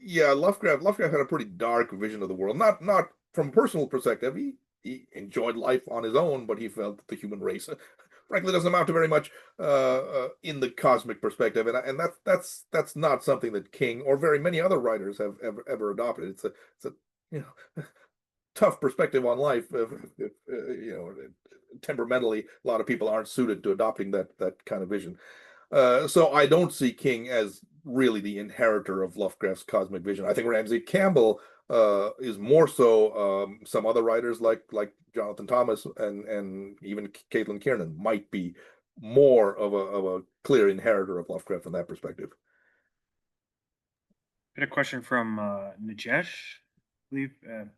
yeah, Lovecraft had a pretty dark vision of the world. Not from personal perspective. He enjoyed life on his own, but he felt that the human race frankly doesn't amount to very much in the cosmic perspective, and that's not something that King or very many other writers have ever adopted. It's a you know tough perspective on life. Temperamentally, a lot of people aren't suited to adopting that kind of vision. So I don't see King as really the inheritor of Lovecraft's cosmic vision. I think Ramsey Campbell is more so. Some other writers like Jonathan Thomas and even Caitlin Kiernan might be more of a clear inheritor of Lovecraft from that perspective. Got a question from Najesh, I believe,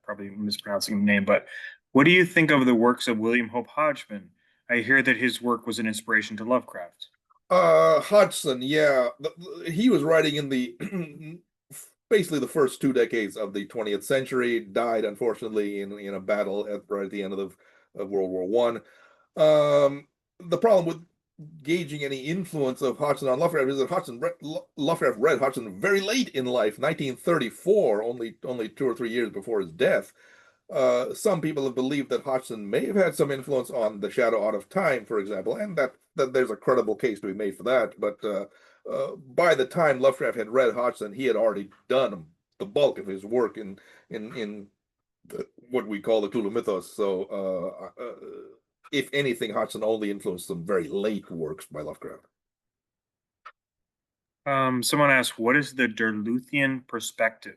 probably mispronouncing the name, but what do you think of the works of William Hope Hodgman? I hear that his work was an inspiration to Lovecraft. Hodgson, yeah, he was writing in the basically the first 2 decades of the 20th century. Died unfortunately in a battle right at the end of World War One. The problem with gauging any influence of Hodgson on Lovecraft is that Lovecraft read Hodgson very late in life, 1934, only 2 or 3 years before his death. Some people have believed that Hodgson may have had some influence on The Shadow Out of Time, for example, and that there's a credible case to be made for that. But by the time Lovecraft had read Hodgson, he had already done the bulk of his work in what we call the Cthulhu mythos. So, if anything, Hodgson only influenced some very late works by Lovecraft. Someone asked, what is the Derluthian perspective?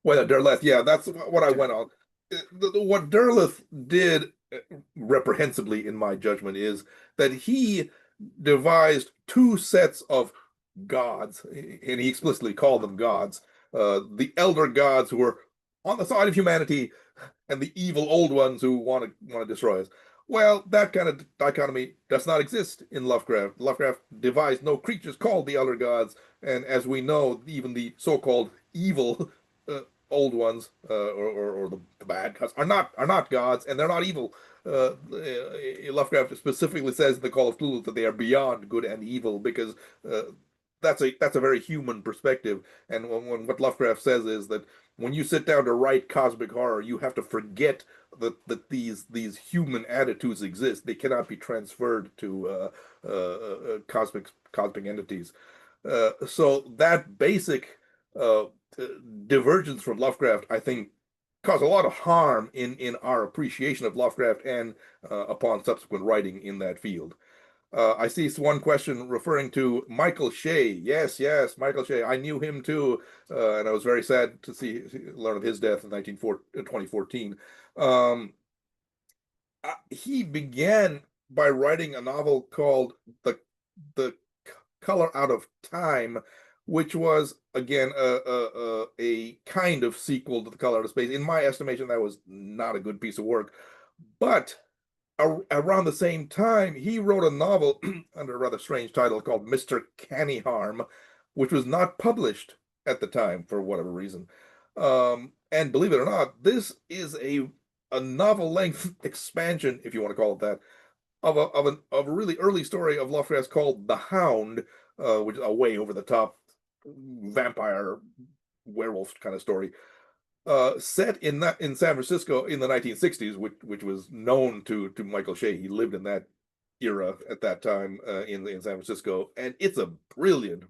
Well, Derleth, yeah, that's what I went on. What Derleth did reprehensibly, in my judgment, is that he devised two sets of gods, and he explicitly called them gods. The elder gods who were on the side of humanity, and the evil old ones who want to destroy us. Well, that kind of dichotomy does not exist in Lovecraft. Lovecraft devised no creatures called the elder gods, and as we know, even the so-called evil uh, old ones or the bad gods are not gods, and they're not evil. Lovecraft specifically says in the Call of Cthulhu that they are beyond good and evil because uh, that's a very human perspective. And when what Lovecraft says is that when you sit down to write cosmic horror, you have to forget that these human attitudes exist. They cannot be transferred to cosmic entities. So that basic uh, divergence from Lovecraft, I think, caused a lot of harm in our appreciation of Lovecraft and upon subsequent writing in that field. I see one question referring to Michael Shea. Yes, yes, Michael Shea. I knew him too, and I was very sad to learn of his death in 2014. Um, he began by writing a novel called the Color Out of Time, which was again a kind of sequel to The Color Out of Space. In my estimation, that was not a good piece of work, but around the same time, he wrote a novel under a rather strange title called Mr. Cannyharm, which was not published at the time for whatever reason. And believe it or not, this is a novel length expansion, if you want to call it that, of a really early story of Lovecraft's called The Hound, which is a way over the top vampire werewolf kind of story set in San Francisco in the 1960s, which was known to Michael Shea. He lived in that era at that time in San Francisco, and it's a brilliant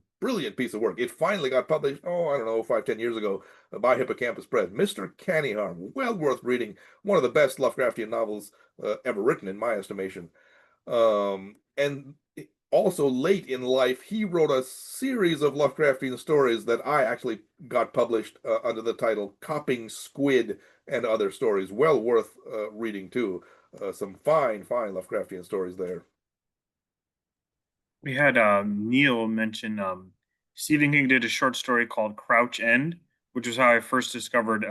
piece of work. It finally got published, oh, I don't know, 5, 10 years ago by Hippocampus Press. Mr. Cannyharm, well worth reading. One of the best Lovecraftian novels ever written, in my estimation. And also late in life, he wrote a series of Lovecraftian stories that I actually got published under the title Copping Squid and Other Stories. Well worth reading too. Some fine Lovecraftian stories there. We had Neil mention Stephen King did a short story called Crouch End, which was how I first discovered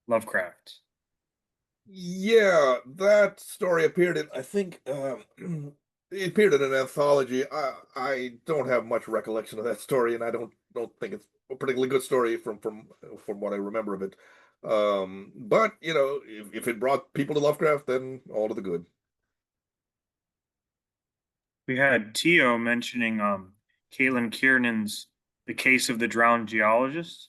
Lovecraft. Yeah, that story appeared in, I think, it appeared in an anthology. I don't have much recollection of that story, and I don't think it's a particularly good story from what I remember of it. But you know, if it brought people to Lovecraft, then all to the good. We had Tio mentioning Caitlin Kiernan's The Case of the Drowned Geologist,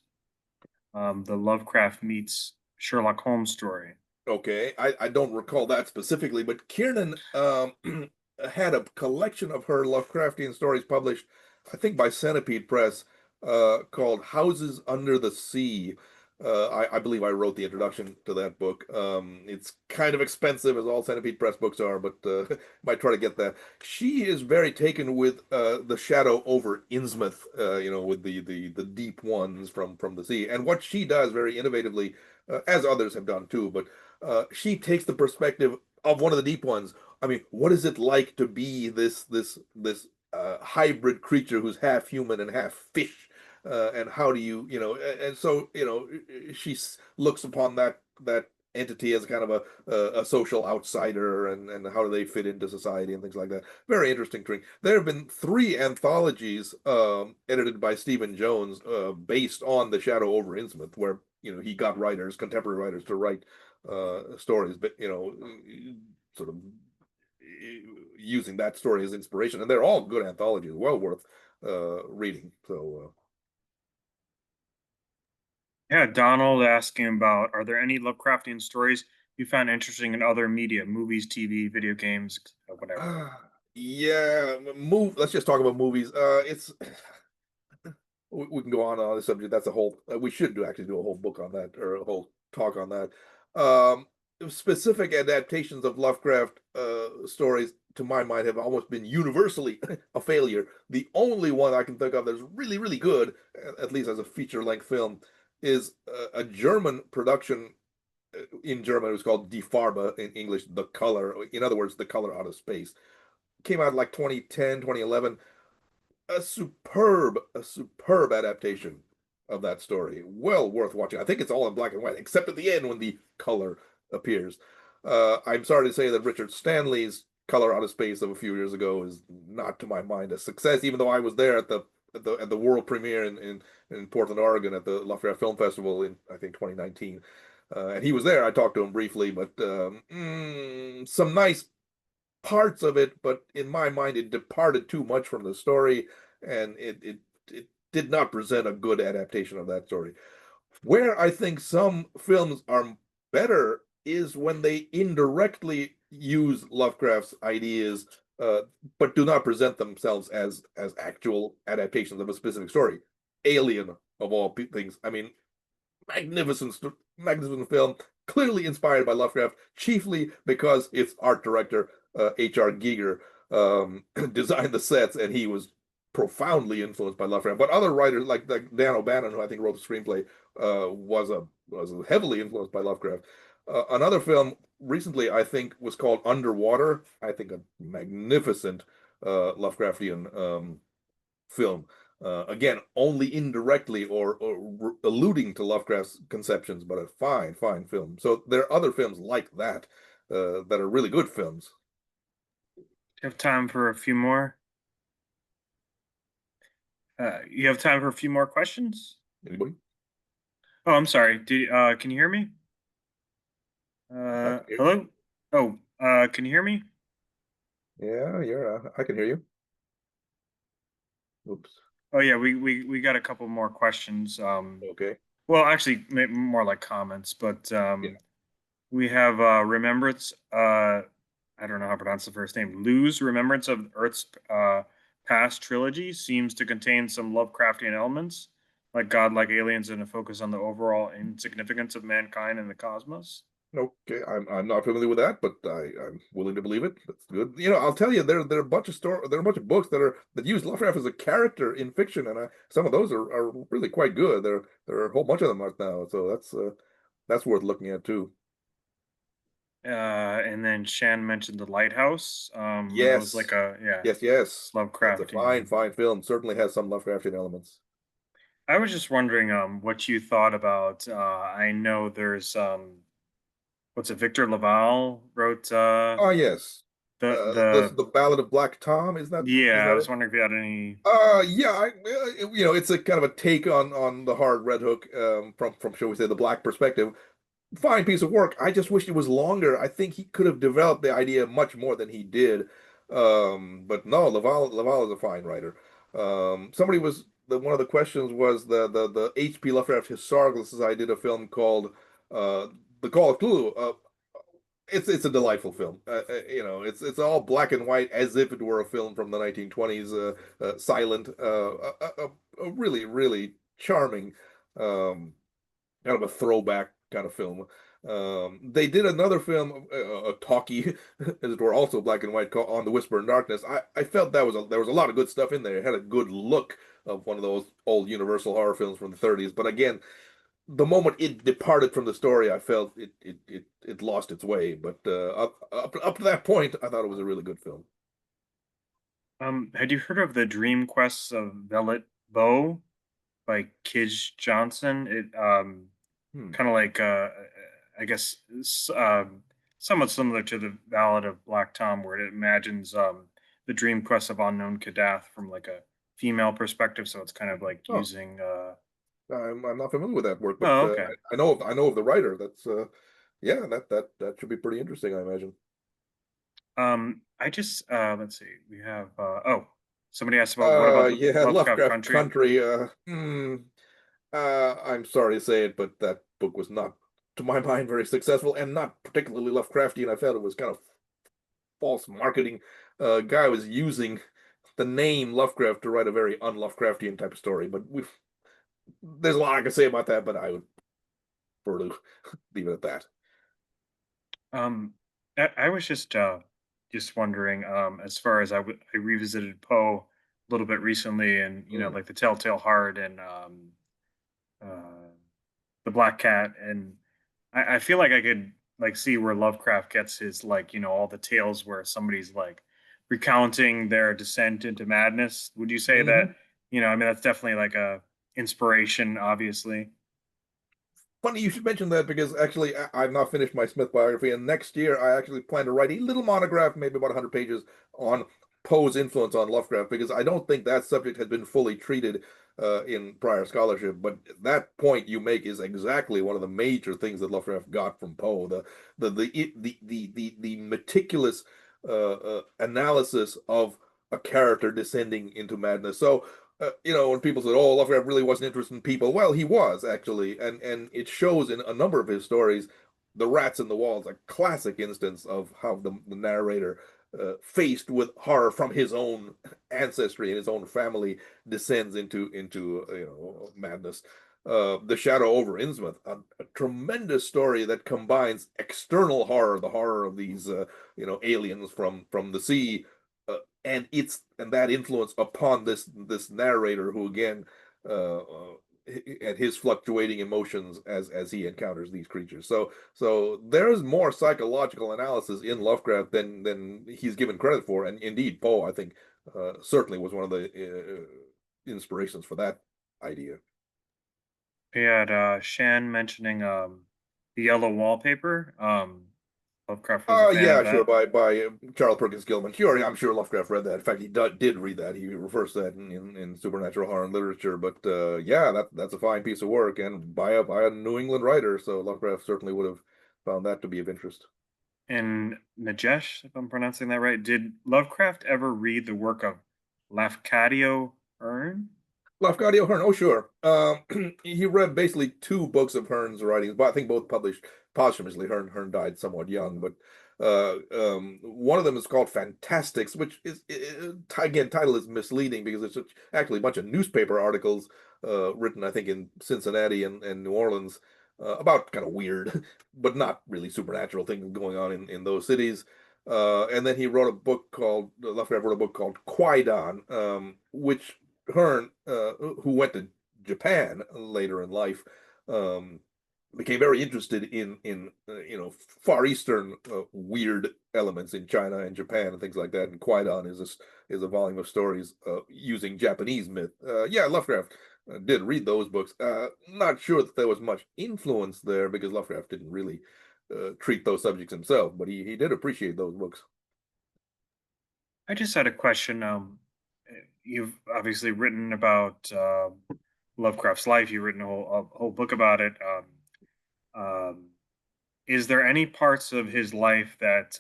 the Lovecraft meets Sherlock Holmes story. Okay, I don't recall that specifically, but Kiernan had a collection of her Lovecraftian stories published, I think by Centipede Press, called Houses Under the Sea. I believe I wrote the introduction to that book. It's kind of expensive, as all Centipede Press books are, but might try to get that. She is very taken with the shadow over Innsmouth, with the deep ones from the sea, and what she does very innovatively, as others have done too, but she takes the perspective of one of the deep ones. I mean, what is it like to be this hybrid creature who's half human and half fish? And how do and so she looks upon that entity as kind of a social outsider, and how do they fit into society and things like that. Very interesting thing. There have been three anthologies edited by Stephen Jones based on The Shadow over Innsmouth, where he got contemporary writers to write stories, but sort of using that story as inspiration, and they're all good anthologies, well worth reading. So Yeah, Donald asking about, are there any Lovecraftian stories you found interesting in other media, movies, TV, video games, whatever? yeah, move. Let's just talk about movies. It's we can go on this subject. That's a whole. We should actually do a whole book on that, or a whole talk on that. Um, Specific adaptations of Lovecraft stories, to my mind, have almost been universally a failure. The only one I can think of that's really, really good, at least as a feature-length film, is a German production. In German, it was called Die Farbe, in English, The Color. In other words, The Color Out of Space. Came out like 2010, 2011. A superb adaptation of that story. Well worth watching. I think it's all in black and white, except at the end when the color appears. I'm sorry to say that Richard Stanley's Color Out of Space of a few years ago is not, to my mind, a success, even though I was there at the world premiere in Portland, Oregon, at the Lovecraft Film Festival in, I think, 2019. And he was there. I talked to him briefly, but some nice parts of it, but in my mind, it departed too much from the story, and it did not present a good adaptation of that story. Where I think some films are better is when they indirectly use Lovecraft's ideas, but do not present themselves as actual adaptations of a specific story. Alien, of all things. I mean, magnificent film, clearly inspired by Lovecraft, chiefly because its art director, H.R. Giger, designed the sets, and he was profoundly influenced by Lovecraft. But other writers like Dan O'Bannon, who I think wrote the screenplay, was heavily influenced by Lovecraft. Another film recently, I think, was called Underwater. I think a magnificent Lovecraftian film. Again, only indirectly or alluding to Lovecraft's conceptions, but a fine, fine film. So there are other films like that that are really good films. Do you have time for a few more? You have time for a few more questions? Anybody? Oh, I'm sorry. Can you hear me? I can hear you. Hello? Oh, can you hear me? Yeah, I can hear you. Oops. Oh yeah, we got a couple more questions. Okay. Well, actually, more like comments, but Yeah. we have Remembrance. I don't know how to pronounce the first name. Lou's Remembrance of Earth's Past trilogy seems to contain some Lovecraftian elements, like godlike aliens, and a focus on the overall insignificance of mankind and the cosmos. Okay. I'm not familiar with that, but I'm willing to believe it. That's good. I'll tell you, there are a bunch of there are a bunch of books that use Lovecraft as a character in fiction, and some of those are really quite good. There are a whole bunch of them out now, so that's worth looking at too. And then Shan mentioned the lighthouse. That was like Yes, a, yeah, yes. That's a fine, Lovecraftian. fine film. Certainly has some Lovecraftian elements. I was just wondering what you thought about. I know there's what's it? Victor Laval wrote Oh yes, the the Ballad of Black Tom, is yeah. I that was it? wondering if you had any. Yeah, it's a kind of a take on the hard Red Hook, from shall we say the black perspective. Fine piece of work. I just wish it was longer. I think he could have developed the idea much more than he did. But no, Laval is a fine writer. Somebody was one of the questions was the H.P. Lovecraft Historical Society did a film called uh, The Call of Cthulhu. It's a delightful film. It's all black and white as if it were a film from the 1920s, silent, a really really charming, kind of a throwback kind of film. They did another film, a talkie, as it were, also black and white, called On the Whisper in Darkness. I felt there was a lot of good stuff in there. It had a good look of one of those old Universal horror films from the 30s. But again, the moment it departed from the story, I felt it lost its way. But up to that point, I thought it was a really good film. Had you heard of the Dream Quests of Velvet Bow by Kij Johnson? It Hmm. kind of like I guess somewhat similar to the Ballad of Black Tom, where it imagines the dream quest of unknown Kadath from like a female perspective. So it's kind of like Oh, using. I'm not familiar with that work, but Oh, okay. I know of the writer. That's yeah, that should be pretty interesting, I imagine. I just let's see. We have somebody asked about what about Yeah, Lovecraft Lovecraft Country? Country. I'm sorry to say it, but that book was not, to my mind, very successful and not particularly Lovecraftian. I felt it was kind of false marketing. Guy was using the name Lovecraft to write a very un-Lovecraftian type of story. But there's a lot I can say about that, but I would prefer to leave it at that. I was just wondering, as far as I revisited Poe a little bit recently, and Mm. like the Telltale Heart and uh, the Black Cat, and I feel like I could like see where Lovecraft gets his like all the tales where somebody's like recounting their descent into madness. Would you say that Hmm. I mean that's definitely like a inspiration, obviously. Funny you should mention that because actually I've not finished my Smith biography, and next year I actually plan to write a little monograph, maybe about 100 pages, on Poe's influence on Lovecraft because I don't think that subject has been fully treated in prior scholarship. But that point you make is exactly one of the major things that Lovecraft got from Poe: the meticulous analysis of a character descending into madness. So when people said, "Oh, Lovecraft really wasn't interested in people," well, he was actually, and it shows in a number of his stories. The Rats in the Walls, a classic instance of how the narrator, faced with horror from his own ancestry and his own family, descends into madness. The Shadow over Innsmouth, a tremendous story that combines external horror, the horror of these aliens from the sea, and that influence upon this narrator who again and his fluctuating emotions as he encounters these creatures. So there's more psychological analysis in Lovecraft than he's given credit for, and indeed Poe, I think, certainly was one of the inspirations for that idea. We had Shan mentioning the yellow wallpaper. Lovecraft was a fan of Yeah, sure. that. By Charles Perkins Gilman. Sure, I'm sure Lovecraft read that. In fact, he did read that. He refers to that in supernatural horror and literature. But yeah, that's a fine piece of work, and by a New England writer. So Lovecraft certainly would have found that to be of interest. And Najesh, if I'm pronouncing that right, did Lovecraft ever read the work of Lafcadio Hearn? Lafcadio Hearn, oh sure. He read basically two books of Hearn's writings, but I think both published posthumously. Hearn died somewhat young, but one of them is called Fantastics, which is again title is misleading because it's actually a bunch of newspaper articles written, I think, in Cincinnati and New Orleans about kind of weird, but not really supernatural things going on in those cities. And then he wrote a book called Lovecraft wrote a book called Quaidon, which Hearn, who went to Japan later in life, um, became very interested in Far Eastern weird elements in China and Japan and things like that. And Quaidon is a volume of stories using Japanese myth. Yeah, Lovecraft did read those books. Not sure that there was much influence there because Lovecraft didn't really treat those subjects himself, but he did appreciate those books. I just had a question. You've obviously written about Lovecraft's life. You've written a whole book about it. Um, is there any parts of his life that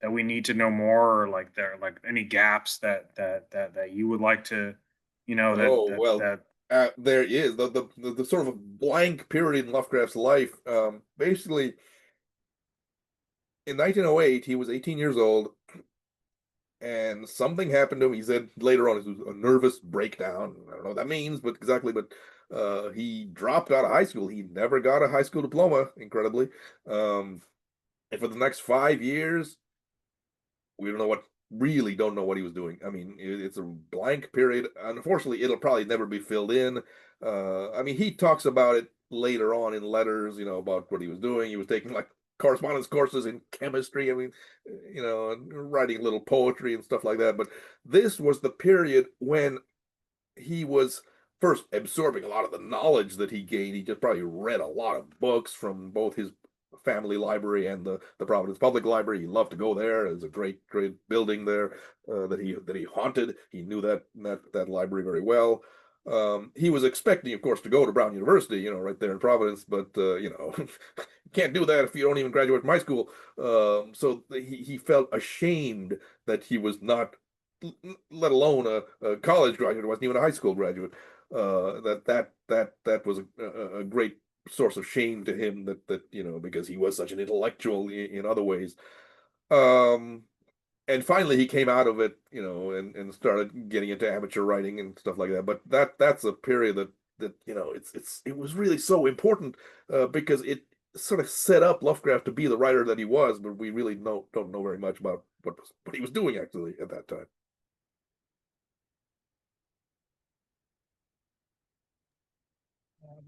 we need to know more, or like there like any gaps that you would like to, that Oh that well, that there is the sort of a blank period in Lovecraft's life. Basically, in 1908, he was 18 years old, and something happened to him. He said later on it was a nervous breakdown. I don't know what that means, but exactly. But he dropped out of high school. He never got a high school diploma, incredibly. Um, and for the next 5 years, we really don't know what he was doing. I mean, it's a blank period. Unfortunately, it'll probably never be filled in. I mean, he talks about it later on in letters, about what he was doing. He was taking like correspondence courses in chemistry. I mean, and writing little poetry and stuff like that. But this was the period when he was first absorbing a lot of the knowledge that he gained. He just probably read a lot of books from both his family library and the Providence Public Library. He loved to go there. There's a great building there that he haunted. He knew that library very well. He was expecting, of course, to go to Brown University, right there in Providence, but you can't do that if you don't even graduate from high school. So he felt ashamed that he was not, let alone a college graduate, wasn't even a high school graduate. That was a great source of shame to him, that because he was such an intellectual in other ways. Um, and finally he came out of it, and started getting into amateur writing and stuff like that. But that's a period it was really so important, because it sort of set up Lovecraft to be the writer that he was, but we really don't know very much about what he was doing actually at that time.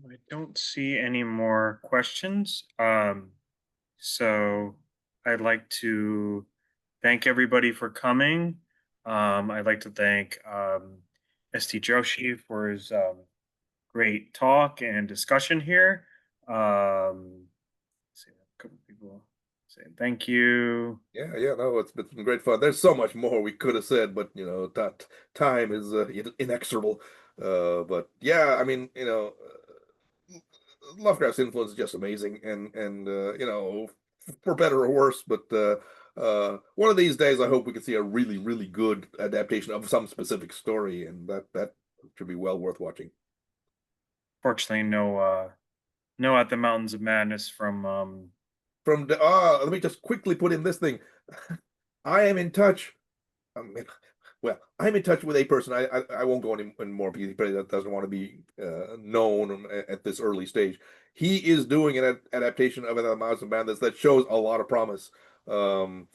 I don't see any more questions. So I'd like to thank everybody for coming. I'd like to thank St. Joshi for his great talk and discussion here. See a couple people saying thank you. Yeah, no, it's been great fun. There's so much more we could have said, but that time is inexorable. But yeah, I mean, Lovecraft's influence is just amazing, and for better or worse. But one of these days, I hope we can see a really, really good adaptation of some specific story, and that should be well worth watching. Fortunately, no At the Mountains of Madness from Let me just quickly put in this thing. I am in touch. I mean, well, I'm in touch with a person. I won't go any more because he probably doesn't want to be known at this early stage. He is doing an adaptation of an Mouse and Bandits that shows a lot of promise. Um,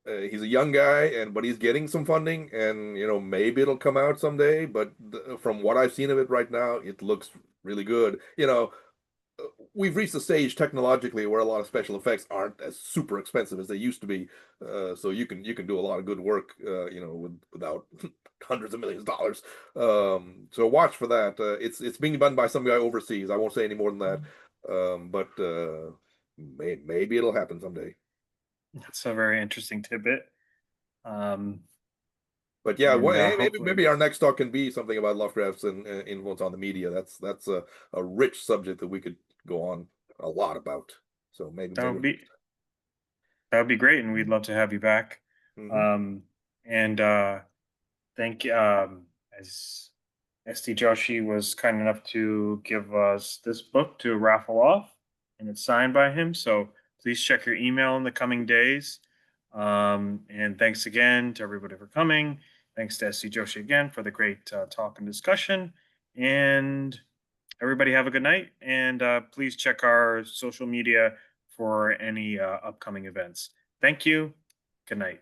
he's a young guy, but he's getting some funding, and maybe it'll come out someday. But from what I've seen of it right now, it looks really good. We've reached a stage technologically where a lot of special effects aren't as super expensive as they used to be. So you can do a lot of good work, without hundreds of millions of dollars. So watch for that. It's being done by some guy overseas. I won't say any more than that. But maybe it'll happen someday. that's a very interesting tidbit. Um, But yeah, and maybe hopefully our next talk can be something about Lovecraft's influence on the media. That's a rich subject that we could go on a lot about. So that maybe. would be that would be great, and we'd love to have you back. Mhm. Um, and thank as SD Joshi was kind enough to give us this book to raffle off, and it's signed by him. So please check your email in the coming days. And thanks again to everybody for coming. Thanks to SD Joshi again for the great talk and discussion. And everybody have a good night. And please check our social media for any upcoming events. Thank you. Good night.